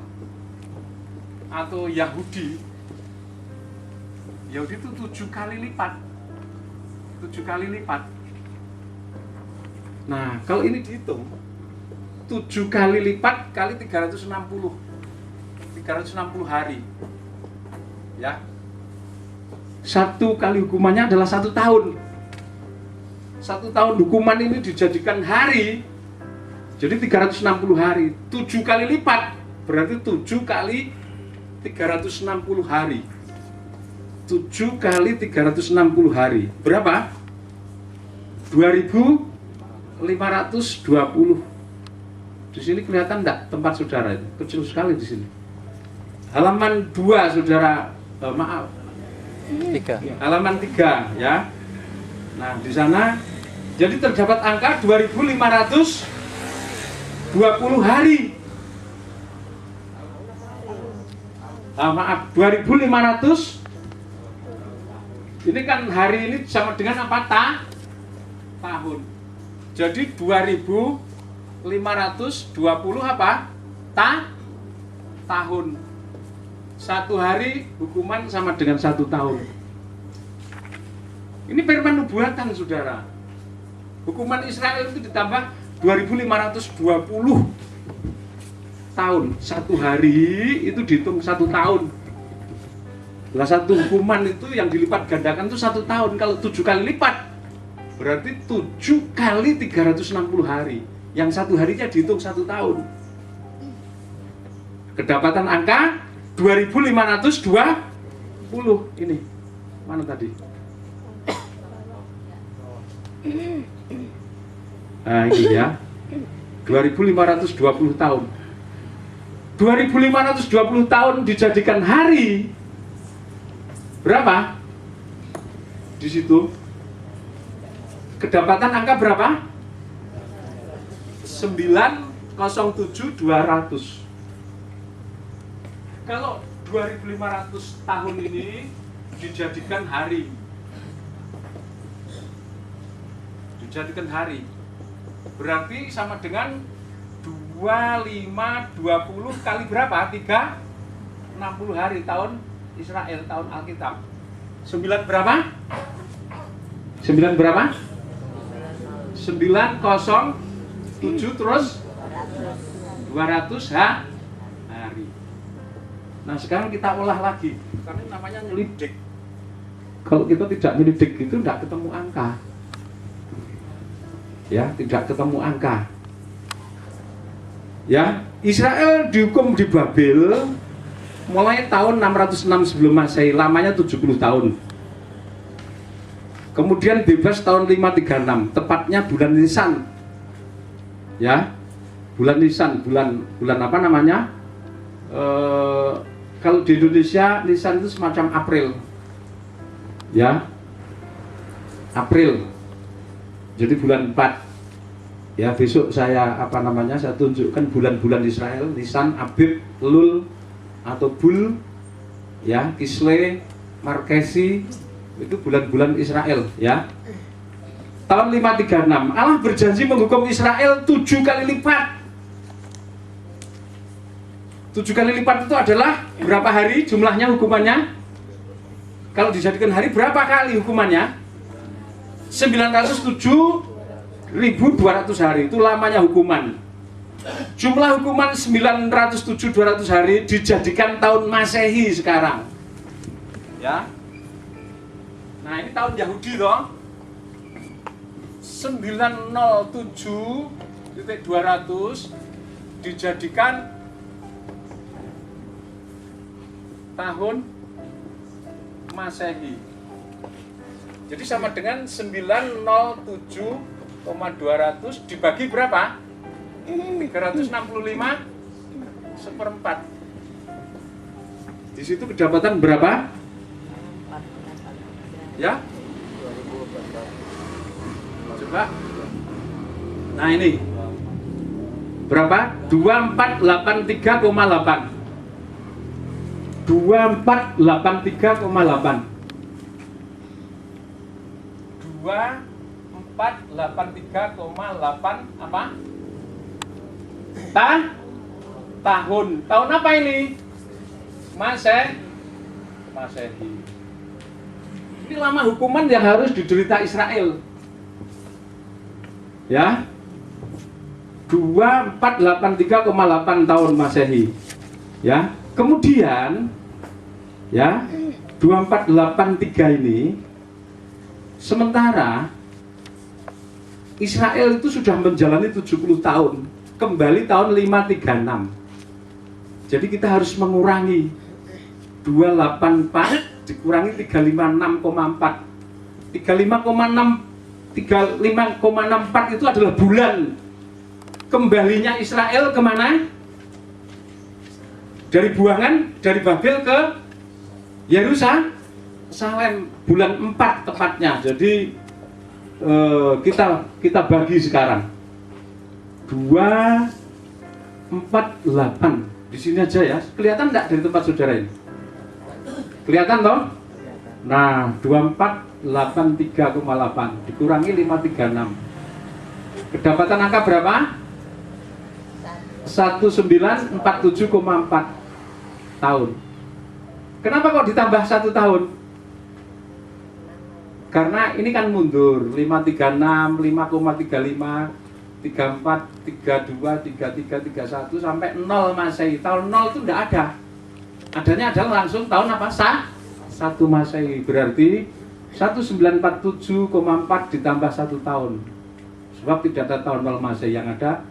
atau Yahudi itu 7 kali lipat. 7 kali lipat. Nah, kalau ini dihitung 7 kali lipat kali 360 hari. Ya. 1 kali hukumannya adalah 1 tahun. 1 tahun hukuman ini dijadikan hari. Jadi 360 hari. 7 kali lipat berarti 7 kali 360 hari. 7 kali 360 hari. Berapa? 2520. Di sini kelihatan enggak tempat saudara itu? Kecil sekali di sini. Halaman 2 saudara, maaf. 3. Halaman 3 ya. Nah, di sana jadi terdapat angka 2520 hari. Maaf, 2500. Ini kan hari ini sama dengan apa? Tahun. Jadi 2500 520 apa? Tahun. 1 hari hukuman sama dengan 1 tahun. Ini firman nubuatan, saudara. Hukuman Israel itu ditambah 2520 tahun. 1 hari itu dihitung 1 tahun. Lah 1 hukuman itu yang dilipat gandakan itu 1 tahun. Kalau 7 kali lipat berarti 7 kali 360 hari. Yang 1 harinya dihitung 1 tahun. Kedapatan angka 2520. Ini mana tadi? Nah ini ya, 2520 tahun. 2520 tahun dijadikan hari. Berapa? Di situ kedapatan angka berapa? 907.200. Kalau 2500 tahun ini dijadikan hari, berarti sama dengan 2520 kali berapa? 360 hari tahun Israel, tahun Alkitab. 9 berapa? 9 berapa? 907 terus 200 hari. Nah sekarang kita olah lagi, karena namanya nyelidik. Kalau kita tidak nyelidik itu tidak ketemu angka. Ya, tidak ketemu angka. Ya, Israel dihukum di Babel mulai tahun 606 sebelum Masehi, lamanya 70 tahun. Kemudian bebas tahun 536, tepatnya bulan Nisan. Ya, bulan Nisan, bulan apa namanya? Kalau di Indonesia Nisan itu semacam April. Ya. April. Jadi bulan 4. Ya, besok saya saya tunjukkan bulan-bulan Israel, Nisan, Abib, Elul atau Bul, ya, Kisle, Markesi, itu bulan-bulan Israel, ya. Tahun 536, Allah berjanji menghukum Israel 7 kali lipat. 7 kali lipat itu adalah berapa hari jumlahnya hukumannya? Kalau dijadikan hari berapa kali hukumannya? 907.200 hari, itu lamanya hukuman. Jumlah hukuman 907.200 hari dijadikan tahun Masehi sekarang. Ya. Nah, ini tahun Yahudi toh. 907.200 dijadikan tahun Masehi. Jadi sama dengan 907,200 dibagi berapa? 365 seperempat. Di situ kedapatan berapa? Ya? Coba. Nah ini berapa? 2483,8. 2483,8. 2483,8 apa? Tahun. Tahun apa ini? Masehi. Ini lama hukuman yang harus diderita Israel. Ya. 2483,8 tahun Masehi. Ya. Kemudian ya, 2483 ini sementara Israel itu sudah menjalani 70 tahun, kembali tahun 536. Jadi kita harus mengurangi 284 dikurangi 356,4. 35,64 itu adalah bulan kembalinya Israel kemana? Dari buangan, dari Babel ke Yerusalem, bulan 4 tepatnya. Jadi kita bagi sekarang 248 di sini aja ya. Kelihatan enggak dari tempat saudara ini? Kelihatan toh? Nah, 2483,8 dikurangi 536. Kedapatan angka berapa? 1947,4 tahun. Kenapa kok ditambah 1 tahun? Karena ini kan mundur 536, 5,35, 34, 32, 33, 31 sampai 0 Masehi. Tahun 0 itu tidak ada. Adanya adalah langsung tahun apa? 1 Masehi. Berarti 1947,4 ditambah 1 tahun. Sebab tidak ada tahun 0 Masehi, yang ada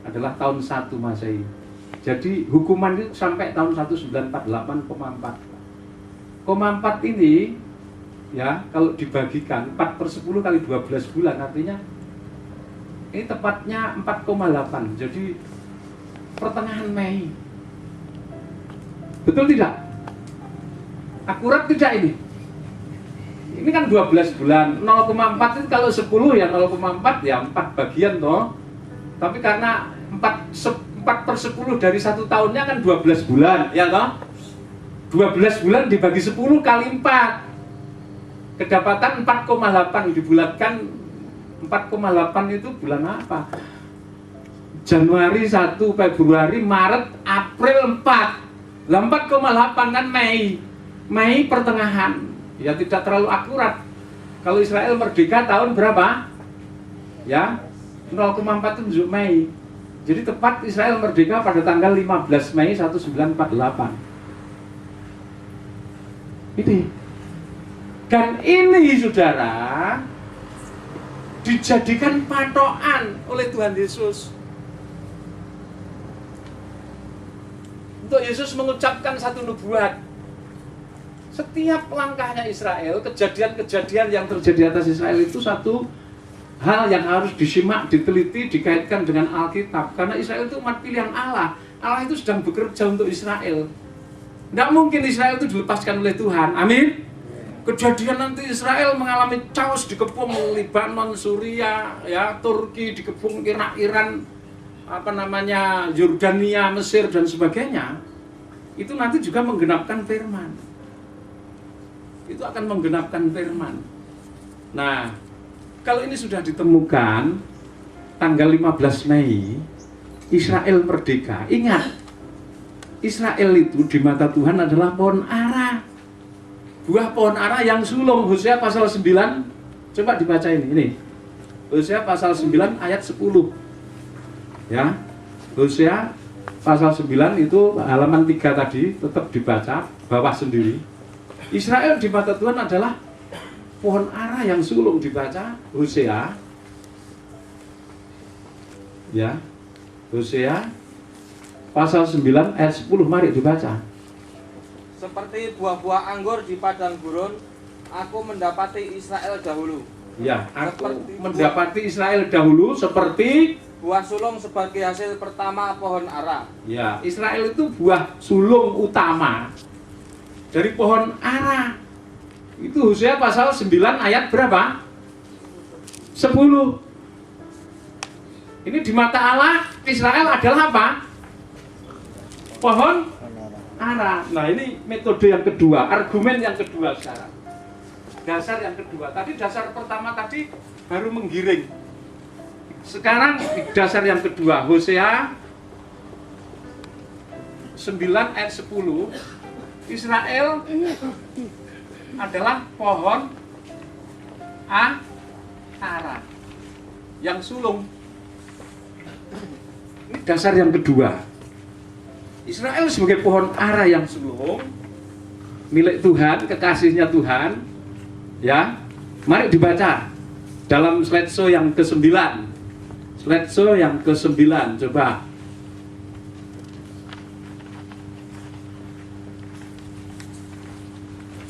adalah tahun 1 Masehi. Jadi hukuman itu sampai tahun 1948,4. 4 ini ya, kalau dibagikan 4/10 kali 12 bulan, artinya ini tepatnya 4,8. Jadi pertengahan Mei. Betul tidak? Akurat tidak ini? Ini kan 12 bulan. 0,4 itu kalau 10 ya 0,4 ya 4 bagian toh. Tapi karena 4/10 dari 1 tahunnya kan 12 bulan, ya toh? 12 bulan dibagi 10 kali 4. Kedapatan 4,8, dibulatkan 4,8 itu bulan apa? Januari 1, Februari, Maret, April 4. Lah 4,8 kan Mei. Mei pertengahan. Ya tidak terlalu akurat. Kalau Israel merdeka tahun berapa? Ya, 0,4 itu Mei. Jadi tepat Israel merdeka pada tanggal 15 Mei 1948. Ini. Dan ini saudara dijadikan patokan oleh Tuhan Yesus. Untuk Yesus mengucapkan satu nubuat. Setiap langkahnya Israel, kejadian-kejadian yang terjadi atas Israel itu satu hal yang harus disimak, diteliti, dikaitkan dengan Alkitab. Karena Israel itu umat pilihan Allah. Allah itu sedang bekerja untuk Israel. Tidak mungkin Israel itu dilepaskan oleh Tuhan. Amin. Kejadian nanti Israel mengalami chaos, dikepung Libanon, Suria, ya, Turki, dikepung Iran, Yordania, Mesir dan sebagainya. Itu nanti juga menggenapkan firman. Itu akan menggenapkan firman. Nah, kalau ini sudah ditemukan tanggal 15 Mei Israel merdeka. Ingat, Israel itu di mata Tuhan adalah pohon ara. Buah pohon ara yang sulung. Hosea pasal 9. Coba dibaca ini. Hosea pasal 9 ayat 10. Ya. Hosea pasal 9 itu halaman 3 tadi, tetap dibaca bawah sendiri. Israel di mata Tuhan adalah pohon ara yang sulung, dibaca Hosea. Ya. Hosea pasal 9 ayat 10, mari dibaca. Seperti buah-buah anggur di padang gurun, aku mendapati Israel dahulu. Ya, aku mendapati Israel dahulu seperti buah sulung sebagai hasil pertama pohon ara. Ya, Israel itu buah sulung utama dari pohon ara. Itu Hosea pasal 9 ayat berapa? 10. Ini di mata Allah, Israel adalah apa? Pohon ara. Nah, ini metode yang kedua, argumen yang kedua sekarang. Dasar yang kedua. Tadi dasar pertama tadi baru menggiring. Sekarang dasar yang kedua, Hosea 9 ayat 10. Israel adalah pohon ara yang sulung. Ini dasar yang kedua. Israel sebagai pohon ara yang sulung, milik Tuhan, kekasihnya Tuhan. Ya, mari dibaca dalam slideshow yang ke-9. Slideshow yang ke-9, coba.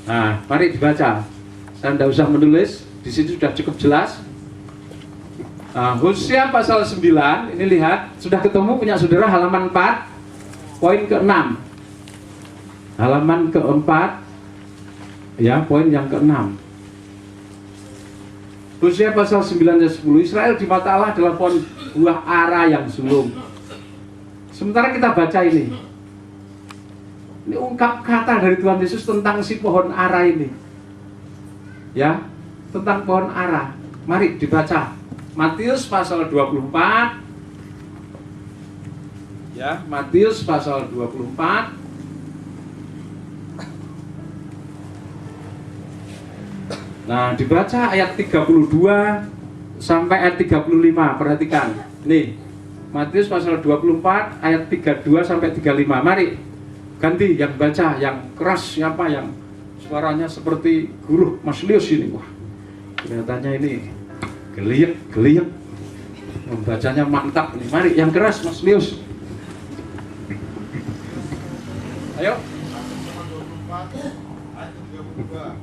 Nah, mari dibaca. Saya tidak usah menulis, di situ sudah cukup jelas. Nah, Hosea pasal 9, ini lihat, sudah ketemu punya saudara halaman 4, poin ke-6. Halaman ke-4, ya, poin yang ke-6. Hosea pasal 9 ayat 10, Israel di mata Allah adalah pohon buah ara yang sulung. Sementara kita baca ini ungkap kata dari Tuhan Yesus tentang si pohon ara ini. Ya, tentang pohon ara. Mari dibaca. Matius pasal 24 Ya, Matius pasal 24. Nah, dibaca ayat 32 sampai ayat 35. Perhatikan. Nih, Matius pasal 24 ayat 32 sampai 35. Mari ganti yang baca yang keras siapa, yang suaranya seperti guru Mas Lius ini. Wah, kelihatannya ini geliat. Membacanya mantap nih. Mari yang keras Mas Lius. Ayo.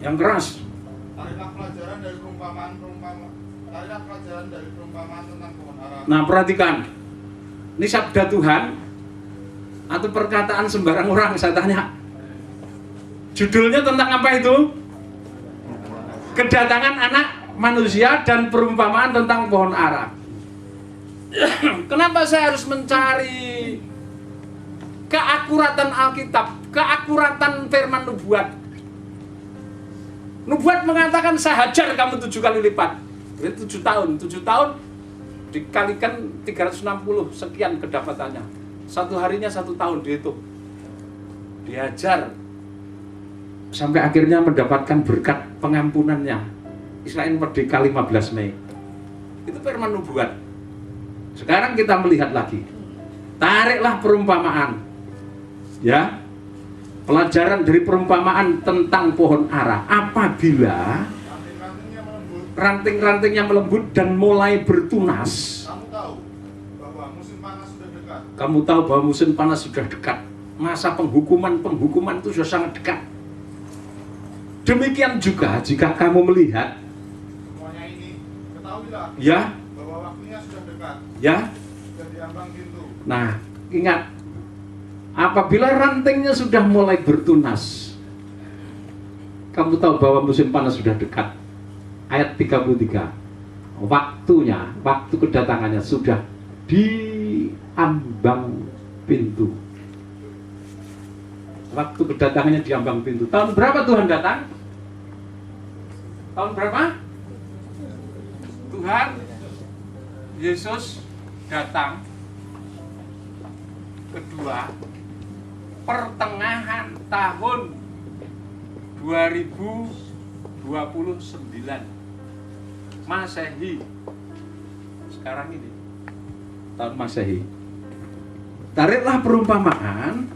Yang keras. Tarilah pelajaran dari perumpamaan tentang pohon ara. Nah, perhatikan. Ini sabda Tuhan atau perkataan sembarang orang, saya tanya. Judulnya tentang apa itu? Kedatangan anak manusia dan perumpamaan tentang pohon ara. Kenapa saya harus mencari keakuratan Alkitab, keakuratan firman nubuat? Nubuat mengatakan saya hajar kamu 7 kali lipat. Itu 7 tahun. 7 tahun dikalikan 360 sekian kedapatannya. Satu harinya 1 tahun dihitung. Dihajar sampai akhirnya mendapatkan berkat pengampunannya. Israel merdeka 15 Mei. Itu firman nubuat. Sekarang kita melihat lagi. Tariklah perumpamaan. Ya. Pelajaran dari perumpamaan tentang pohon ara. Apabila ranting-rantingnya melembut dan mulai bertunas, Kamu tahu bahwa musim panas sudah dekat. kamu tahu bahwa musim panas sudah dekat. Masa penghukuman itu sudah sangat dekat. Demikian juga jika kamu melihat, Semuanya ini ketahuilah ya, bahwa waktunya sudah dekat. ya. Sudah diambang pintu. Nah, ingat, apabila rantingnya sudah mulai bertunas, kamu tahu bahwa musim panas sudah dekat. Ayat 33. Waktu kedatangannya sudah di ambang pintu. Waktu kedatangannya di ambang pintu. Tahun berapa Tuhan datang? Tahun berapa? Tuhan Yesus datang kedua pertengahan tahun 2029 Masehi. Sekarang ini tahun Masehi. Tariklah perumpamaan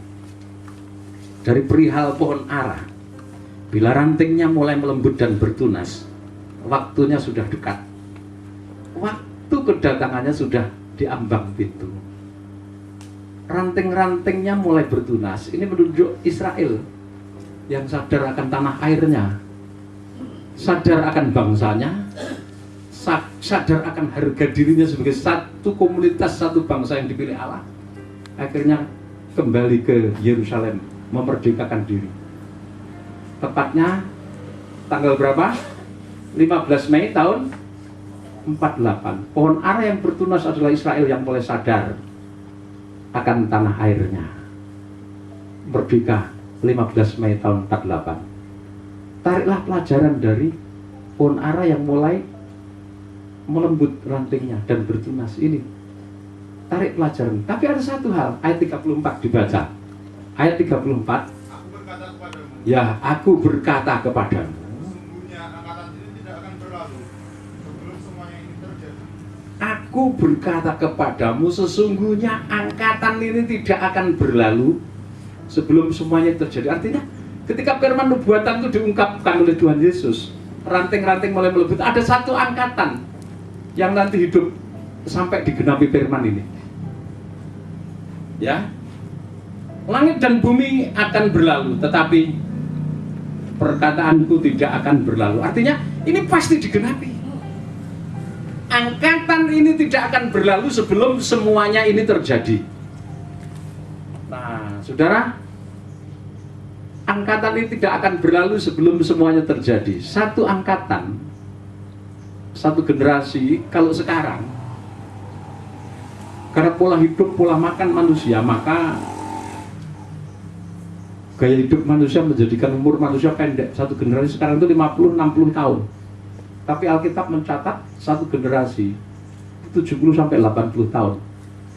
dari perihal pohon ara. Bila rantingnya mulai melembut dan bertunas, waktunya sudah dekat. Waktu kedatangannya sudah di ambang pintu. Ranting-rantingnya mulai bertunas. Ini menunjuk Israel yang sadar akan tanah airnya, sadar akan bangsanya, sadar akan harga dirinya sebagai satu komunitas, satu bangsa yang dipilih Allah. Akhirnya kembali ke Yerusalem, memerdekakan diri. Tepatnya tanggal berapa? 15 Mei tahun 48. Pohon ara yang bertunas adalah Israel yang mulai sadar akan tanah airnya. Merdeka 15 Mei tahun 48. Tariklah pelajaran dari pohon ara yang mulai melembut rantingnya dan bertunas ini. Tarik pelajaran. Tapi ada satu hal, ayat 34 dibaca. Ayat 34. Aku berkata kepadamu. Ya, aku berkata kepadamu. Sesungguhnya angkatan ini tidak akan berlalu sebelum semuanya ini terjadi. Aku berkata kepadamu, sesungguhnya angkatan ini tidak akan berlalu sebelum semuanya terjadi. Artinya, ketika firman nubuatan itu diungkapkan oleh Tuhan Yesus, ranting-ranting mulai melembut, ada satu angkatan yang nanti hidup sampai digenapi firman ini. Ya, langit dan bumi akan berlalu, tetapi perkataanku tidak akan berlalu. Artinya ini pasti digenapi. Angkatan ini tidak akan berlalu sebelum semuanya ini terjadi. Nah, saudara, angkatan ini tidak akan berlalu sebelum semuanya terjadi. Satu angkatan, satu generasi, kalau sekarang, karena pola hidup, pola makan manusia, maka gaya hidup manusia menjadikan umur manusia pendek. Satu generasi sekarang itu 50-60 tahun. Tapi Alkitab mencatat satu generasi 70-80 tahun.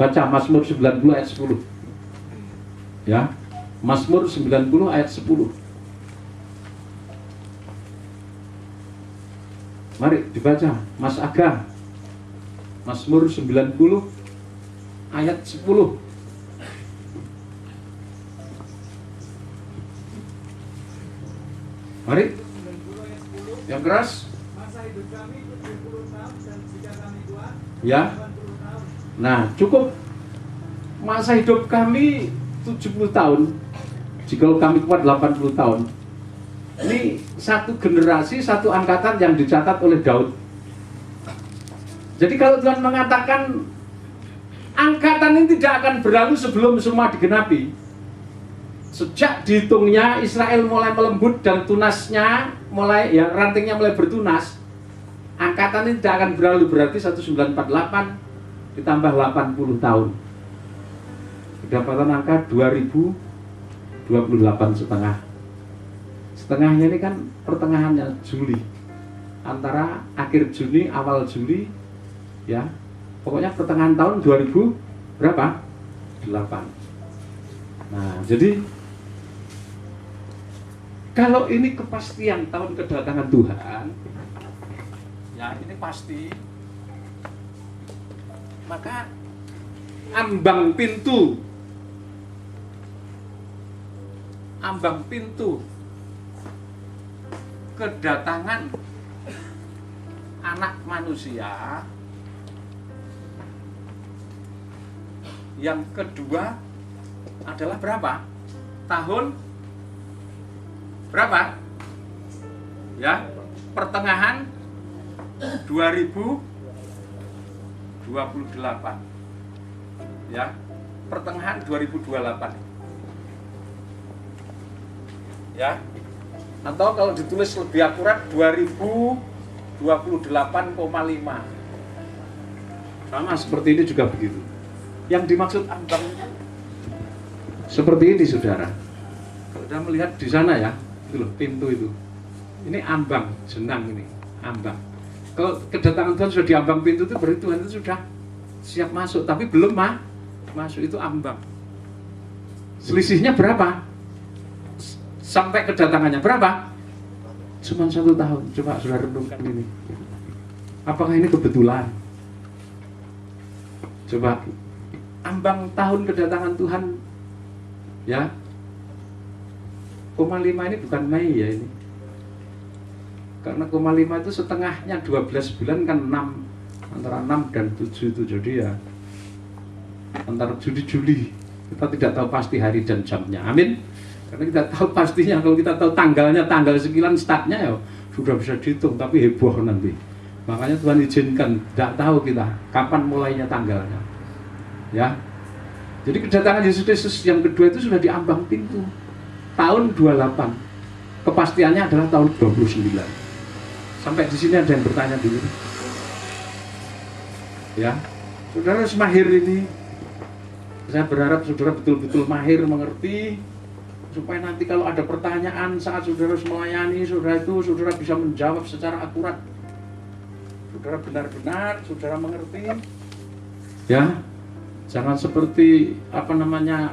Baca Mazmur 90 ayat 10. Ya. Mazmur 90 ayat 10. Mari dibaca, Mas Aga. Mazmur 90 ayat 10. Mari. Yang keras. Masa hidup kami 70 tahun dan jika kami kuat Ya. 80 tahun. Nah, cukup. Masa hidup kami 70 tahun. Jika kami kuat 80 tahun. Ini satu generasi, satu angkatan yang dicatat oleh Daud. Jadi kalau Tuhan mengatakan angkatan ini tidak akan berlalu sebelum semua digenapi. Sejak dihitungnya Israel mulai melembut dan tunasnya mulai, ya rantingnya mulai bertunas, angkatan ini tidak akan berlalu, berarti 1948 ditambah 80 tahun. Kedapatan angka 2028 setengah. Setengahnya ini kan pertengahannya Juli, antara akhir Juni awal Juli, ya pokoknya pertengahan tahun 2000 berapa? 8. Nah, jadi kalau ini kepastian tahun kedatangan Tuhan, ya ini pasti, maka ambang pintu kedatangan anak manusia yang kedua adalah berapa? Tahun berapa? Ya, pertengahan 2028. Ya, pertengahan 2028. Ya. Atau kalau ditulis lebih akurat 2028,5. Sama seperti ini juga begitu. Yang dimaksud ambang seperti ini, saudara. Kalau Anda melihat di sana ya, itu loh pintu itu. Ini ambang, jenang ini, ambang. Kalau kedatangan Tuhan sudah di ambang pintu itu berarti Tuhan itu sudah siap masuk, tapi belum masuk, itu ambang. Selisihnya berapa? Sampai kedatangannya berapa? Cuma 1 tahun. Coba saudara renungkan ini. Apakah ini kebetulan? Coba ambang tahun kedatangan Tuhan, ya, 0,5 ini bukan Mei ya ini. Karena 0,5 itu setengahnya 12 bulan kan 6, antara 6 dan 7 itu, jadi ya antara Juli. Kita tidak tahu pasti hari dan jamnya. Amin. Karena kita tahu pastinya, kalau kita tahu tanggalnya, tanggal sekian startnya ya sudah bisa dihitung, tapi heboh nanti. Makanya Tuhan izinkan, tidak tahu kita kapan mulainya tanggalnya. Ya. Jadi kedatangan Yesus Kristus yang kedua itu sudah diambang pintu. Tahun 28. Kepastiannya adalah tahun 29. Sampai di sini ada yang bertanya dulu. Ya. Saudara harus mahir ini. Saya berharap saudara betul-betul mahir mengerti, supaya nanti kalau ada pertanyaan saat saudara melayani, saudara bisa menjawab secara akurat. Saudara benar-benar saudara mengerti. Ya. Jangan seperti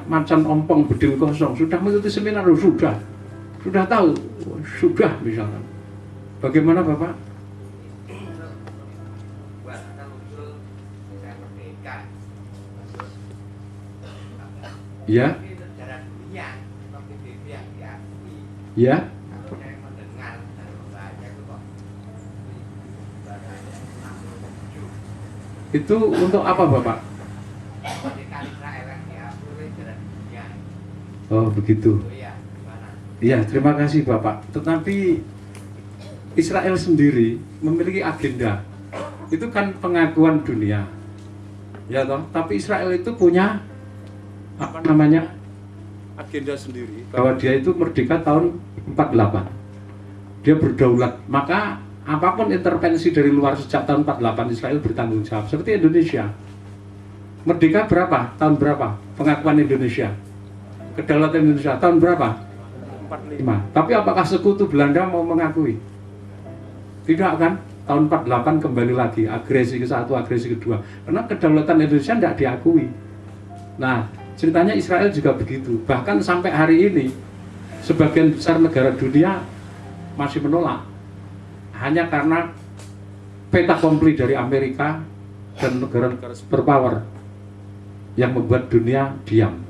macan ompong bedil kosong. Sudah mengikuti seminar, sudah tahu, sudah misalkan. Bagaimana Bapak? Ya. Ya. Itu untuk apa Bapak? Oh begitu. Iya, terima kasih Bapak. Tetapi Israel sendiri memiliki agenda. Itu kan pengakuan dunia. Ya toh, tapi Israel itu punya agenda sendiri, bahwa dia itu merdeka tahun 48. Dia berdaulat. Maka apapun intervensi dari luar sejak tahun 48, Israel bertanggung jawab. Seperti Indonesia. Merdeka berapa? Tahun berapa? Pengakuan Indonesia. Kedaulatan Indonesia tahun berapa? 45. Tapi apakah sekutu Belanda mau mengakui? Tidak kan? Tahun 48 kembali lagi agresi ke-1, agresi ke-2. Karena kedaulatan Indonesia tidak diakui. Nah, ceritanya Israel juga begitu. Bahkan sampai hari ini sebagian besar negara dunia masih menolak, hanya karena peta komplit dari Amerika dan negara-negara superpower yang membuat dunia diam.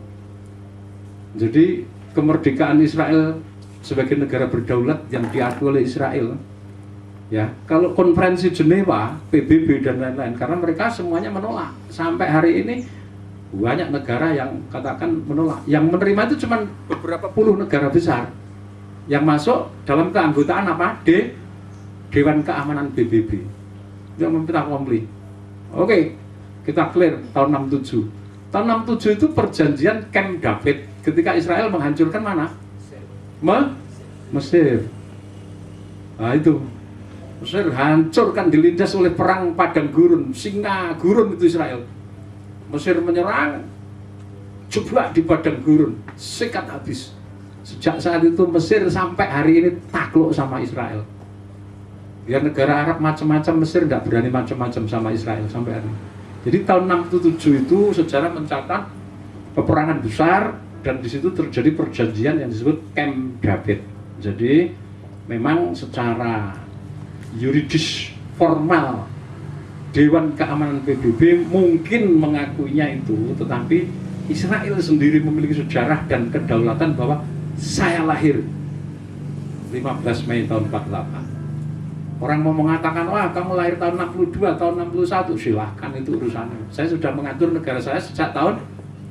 Jadi kemerdekaan Israel sebagai negara berdaulat yang diakui oleh Israel, ya, kalau konferensi Jenewa, PBB dan lain-lain, karena mereka semuanya menolak. Sampai hari ini banyak negara yang katakan menolak. Yang menerima itu cuma beberapa puluh negara besar yang masuk dalam keanggotaan apa? Dewan Keamanan PBB yang meminta komplit. Oke, kita clear tahun 67. Tahun 67 itu perjanjian Camp David ketika Israel menghancurkan mana? Mesir. Nah itu Mesir hancurkan, dilindas oleh perang padang gurun, singa gurun itu Israel. Mesir menyerang, jeblak di padang gurun, sikat habis. Sejak saat itu Mesir sampai hari ini takluk sama Israel. Biar negara Arab macam-macam, Mesir tidak berani macam-macam sama Israel sampai hari ini. Jadi tahun 67 itu sejarah mencatat peperangan besar dan di situ terjadi perjanjian yang disebut Camp David. Jadi memang secara yuridis formal Dewan Keamanan PBB mungkin mengakuinya itu, tetapi Israel sendiri memiliki sejarah dan kedaulatan bahwa saya lahir 15 Mei tahun 48. Orang mau mengatakan, wah kamu lahir tahun 62, tahun 61, silahkan, itu urusannya. Saya sudah mengatur negara saya sejak tahun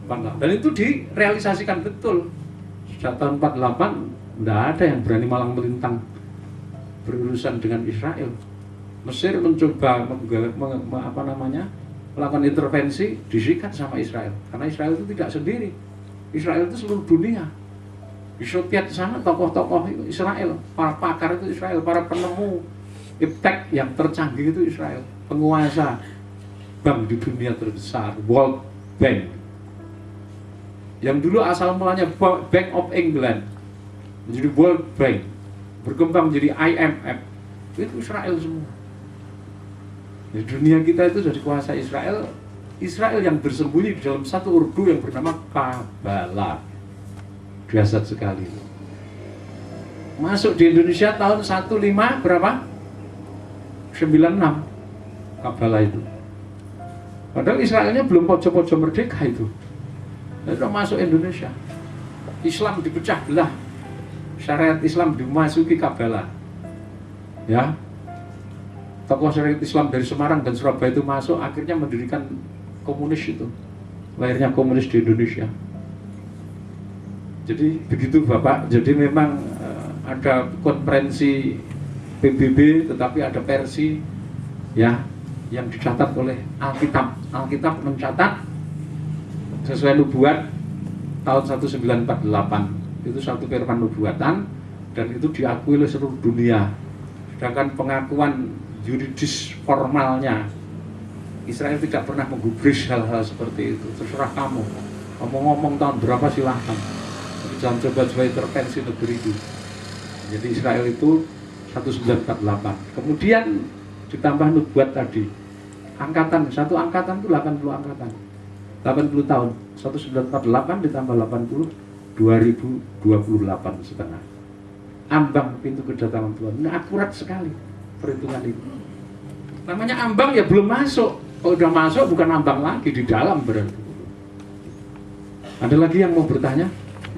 48. Dan itu direalisasikan betul. Sejak tahun 48, tidak ada yang berani malang melintang berurusan dengan Israel. Mesir mencoba melakukan intervensi, disikat sama Israel. Karena Israel itu tidak sendiri. Israel itu seluruh dunia. Di Soviet sana tokoh-tokoh Israel, para pakar itu Israel, para penemu iptek yang tercanggih itu Israel, penguasa bank di dunia terbesar, World Bank, yang dulu asal mulanya Bank of England menjadi World Bank, berkembang menjadi IMF, itu Israel semua. Di dunia kita itu sudah dikuasai Israel. Israel yang bersembunyi di dalam satu urdu yang bernama Kabbalah. Dahsyat sekali. Masuk di Indonesia tahun 15 berapa? 96 Kabbalah itu. Padahal Israelnya belum pojok-pojok merdeka itu. Sudah masuk Indonesia. Islam dipecah belah. Syariat Islam dimasuki Kabbalah. Ya. Tokoh syariat Islam dari Semarang dan Surabaya itu masuk, akhirnya mendirikan komunis itu. Lahirnya komunis di Indonesia. Jadi begitu Bapak. Jadi memang ada konferensi PBB, tetapi ada versi ya yang dicatat oleh Alkitab. Alkitab mencatat sesuai nubuat tahun 1948. Itu satu firman nubuatan dan itu diakui oleh seluruh dunia. Sedangkan pengakuan yuridis formalnya Israel tidak pernah menggubris hal-hal seperti itu. Terserah kamu. Kamu ngomong tahun berapa silahkan. Tapi jangan coba-coba intervensi negeri itu. Jadi Israel itu 1948. Kemudian ditambah nubuat tadi. Angkatan, satu angkatan itu 80 angkatan. 80 tahun. 1948 ditambah 80, 2028 setengah. Ambang pintu kedatangan Tuhan. Ini akurat sekali perhitungan itu. Namanya ambang ya belum masuk. Kalau udah masuk bukan ambang lagi, di dalam berarti. Ada lagi yang mau bertanya?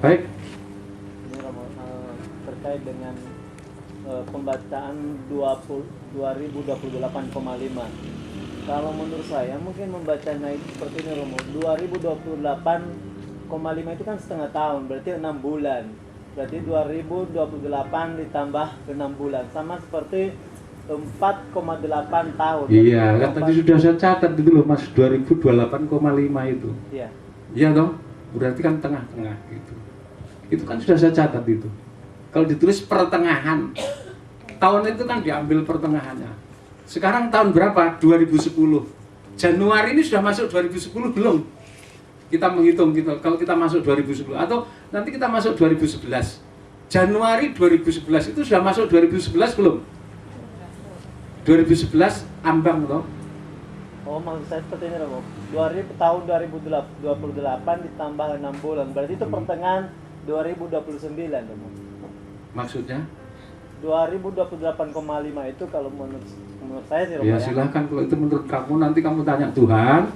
Baik. Ini Romo, terkait dengan pembacaan 2028,5. Kalau menurut saya mungkin membacanya itu seperti ini Romo. 2028,5 itu kan setengah tahun, berarti 6 bulan. Berarti 2028 ditambah 6 bulan, sama seperti 4,8 tahun. Iya, kan tadi sudah saya catat itu loh Mas, 2028,5 itu. Iya. Iya toh? Berarti kan tengah-tengah gitu. Itu kan sudah saya catat itu. Kalau ditulis pertengahan, tahun itu kan diambil pertengahannya. Sekarang tahun berapa? 2010. Januari ini sudah masuk 2010 belum? Kita menghitung gitu. Kalau kita masuk 2010 atau nanti kita masuk 2011. Januari 2011 itu sudah masuk 2011 belum? 2011 ambang toh. Oh, maksud saya seperti ini Romo. Tahun 2028 ditambah 6 bulan. Berarti itu pertengahan 2029 Romo. Maksudnya? 2028,5 itu kalau menurut saya sih Romo Ya silahkan, kalau itu menurut kamu nanti kamu tanya Tuhan.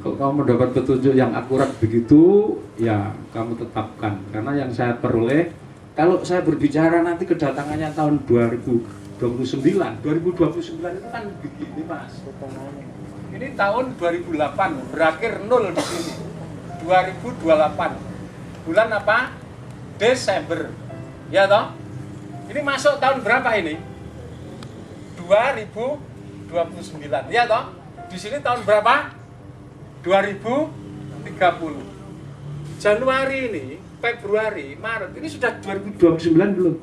Kalau kamu mendapat petunjuk yang akurat begitu, ya kamu tetapkan. Karena yang saya peroleh, kalau saya berbicara nanti kedatangannya tahun 2029 itu kan begini Mas. Pertengahannya. Ini tahun 2008 berakhir 0 di sini. 2028. Bulan apa? Desember. Ya toh? Ini masuk tahun berapa ini? 2029. Ya toh? Di sini tahun berapa? 2030. Januari ini, Februari, Maret, ini sudah 2029 belum?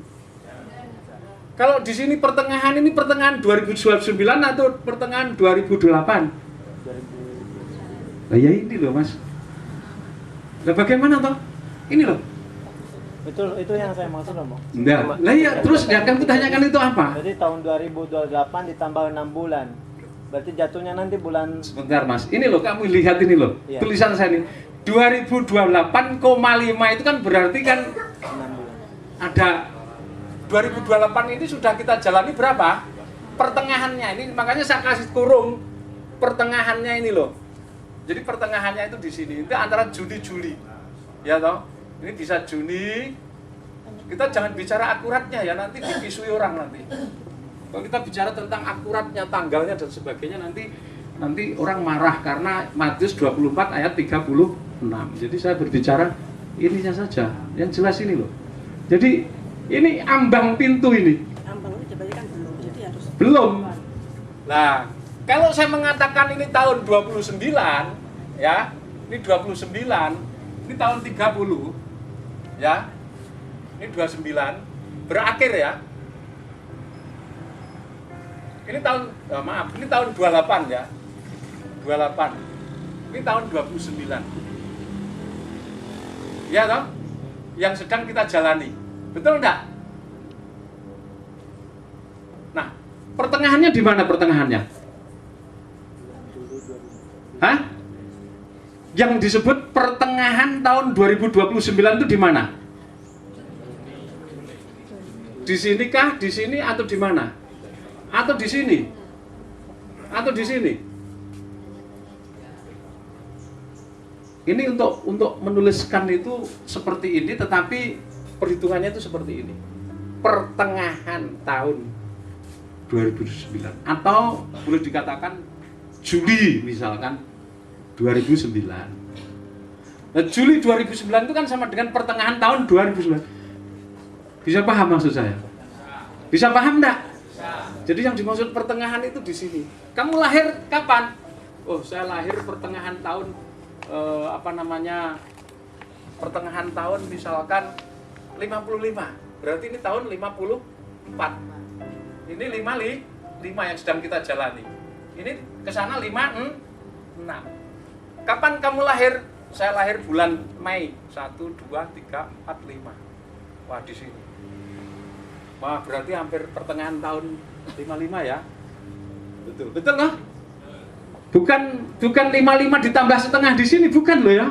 Kalau di sini pertengahan 2029 atau pertengahan 2008? Nah ya ini loh Mas. Nah bagaimana toh? Ini loh. Itu yang saya maksud Romo. Enggak. Lah iya, terus ya kamu tanyakan itu apa? Jadi tahun 2028 ditambah 6 bulan. Berarti jatuhnya nanti bulan Sebentar Mas, ini loh kamu lihat ini loh. Iya. Tulisan saya ini 2028,5 itu kan berarti kan 6 bulan. Ada 2028 ini sudah kita jalani berapa? Pertengahannya ini, makanya saya kasih kurung pertengahannya ini loh. Jadi pertengahannya itu di sini, itu antara Juni Juli, ya toh? Ini bisa Juni. Kita jangan bicara akuratnya ya, nanti dipisui orang nanti. Kalau kita bicara tentang akuratnya, tanggalnya dan sebagainya nanti orang marah karena Matius 24 ayat 36. Jadi saya berbicara ininya saja, yang jelas ini loh. Jadi ini ambang pintu ini. Ambang ini berarti kan belum, jadi harus Belum. Nah, kalau saya mengatakan ini tahun 29, ya, ini 29, ini tahun 30, ya, ini 29, berakhir ya. Ini tahun, ini tahun 28 ya, 28, ini tahun 29. Ya toh, yang sedang kita jalani, betul enggak? Nah, pertengahannya di mana pertengahannya? Hah? Yang disebut pertengahan tahun 2029 itu di mana? Di sini kah? Di sini atau di mana? Atau di sini? Atau di sini? Ini untuk menuliskan itu seperti ini, tetapi perhitungannya itu seperti ini. Pertengahan tahun 2009 atau boleh dikatakan Juli misalkan 2009. Nah, Juli 2009 itu kan sama dengan pertengahan tahun 2009. Bisa paham maksud saya? Bisa paham enggak? Jadi yang dimaksud pertengahan itu di sini. Kamu lahir kapan? Oh, saya lahir pertengahan tahun pertengahan tahun misalkan 55. Berarti ini tahun 54. Ini 5 yang sedang kita jalani. Ini ke sana 56. Kapan kamu lahir? Saya lahir bulan Mei. 1 2 3 4 5. Wah, di sini. Wah, berarti hampir pertengahan tahun 55 ya. Betul. Betul loh? Bukan 55 ditambah setengah di sini, bukan loh ya.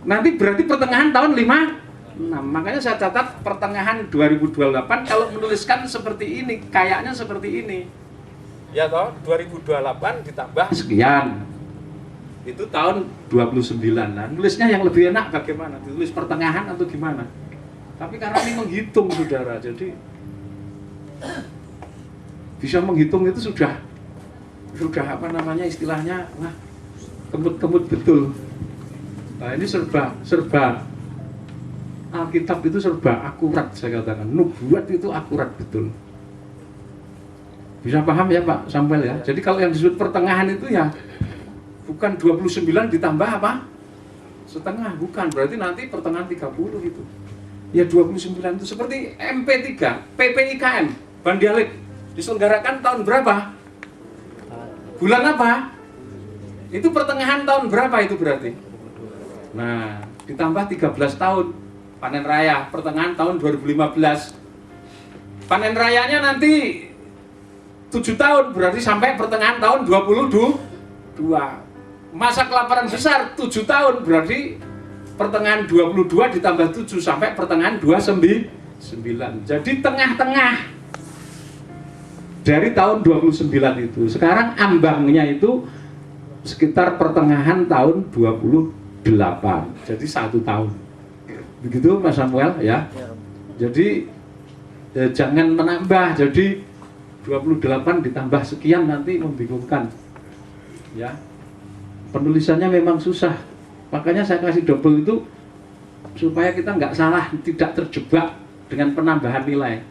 Nanti berarti pertengahan tahun 56. Makanya saya catat pertengahan 2028 kalau menuliskan seperti ini, kayaknya seperti ini. Ya toh, 2028 ditambah sekian. Itu tahun 29. Nah, nulisnya yang lebih enak bagaimana? Ditulis pertengahan atau gimana? Tapi karena ini menghitung saudara, jadi bisa menghitung itu sudah apa namanya istilahnya, wah kemut-kemut betul. Nah ini serba Alkitab itu serba akurat, saya katakan nubuat itu akurat betul. Bisa paham ya Pak Samuel ya? Jadi kalau yang disebut pertengahan itu ya bukan 29 ditambah apa? Setengah, bukan. Berarti nanti pertengahan 30 itu. Ya 29 itu seperti MP3, PPIKM, Bandialik diselenggarakan tahun berapa? Bulan apa? Itu pertengahan tahun berapa itu berarti? Nah, ditambah 13 tahun panen raya, pertengahan tahun 2015. Panen rayanya nanti 7 tahun, berarti sampai pertengahan tahun 2028. Masa kelaparan besar 7 tahun, berarti pertengahan 22 ditambah 7 sampai pertengahan 29. Jadi tengah-tengah dari tahun 29 itu. Sekarang ambangnya itu sekitar pertengahan tahun 28. Jadi 1 tahun. Begitu Mas Samuel ya. Ya. Jadi jangan menambah. Jadi 28 ditambah sekian nanti membingungkan. Ya. Penulisannya memang susah. Makanya saya kasih double itu supaya kita nggak salah, tidak terjebak dengan penambahan nilai.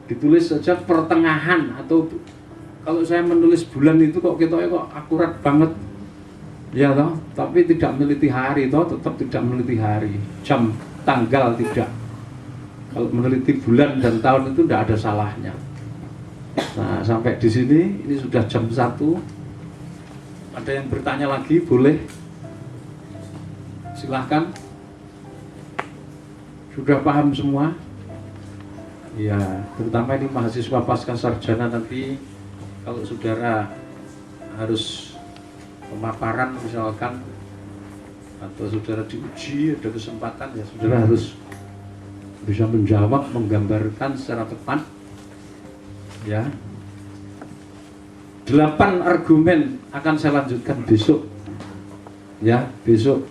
Ditulis saja pertengahan, atau kalau saya menulis bulan itu kok kita kok akurat banget. Ya toh, tapi tidak meneliti hari toh, tetap tidak meneliti hari, jam, tanggal tidak. Kalau meneliti bulan dan tahun itu tidak ada salahnya. Nah, sampai di sini ini sudah jam 1. Ada yang bertanya lagi, boleh? Silahkan. Sudah paham semua? Ya, terutama ini mahasiswa pasca sarjana nanti, kalau saudara harus pemaparan misalkan, atau saudara diuji, ada kesempatan ya saudara harus bisa menjawab, menggambarkan secara tepat. Ya. 8 argumen akan saya lanjutkan besok. Ya, besok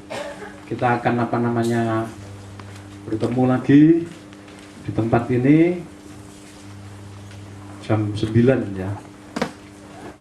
kita akan bertemu lagi di tempat ini jam 9 ya.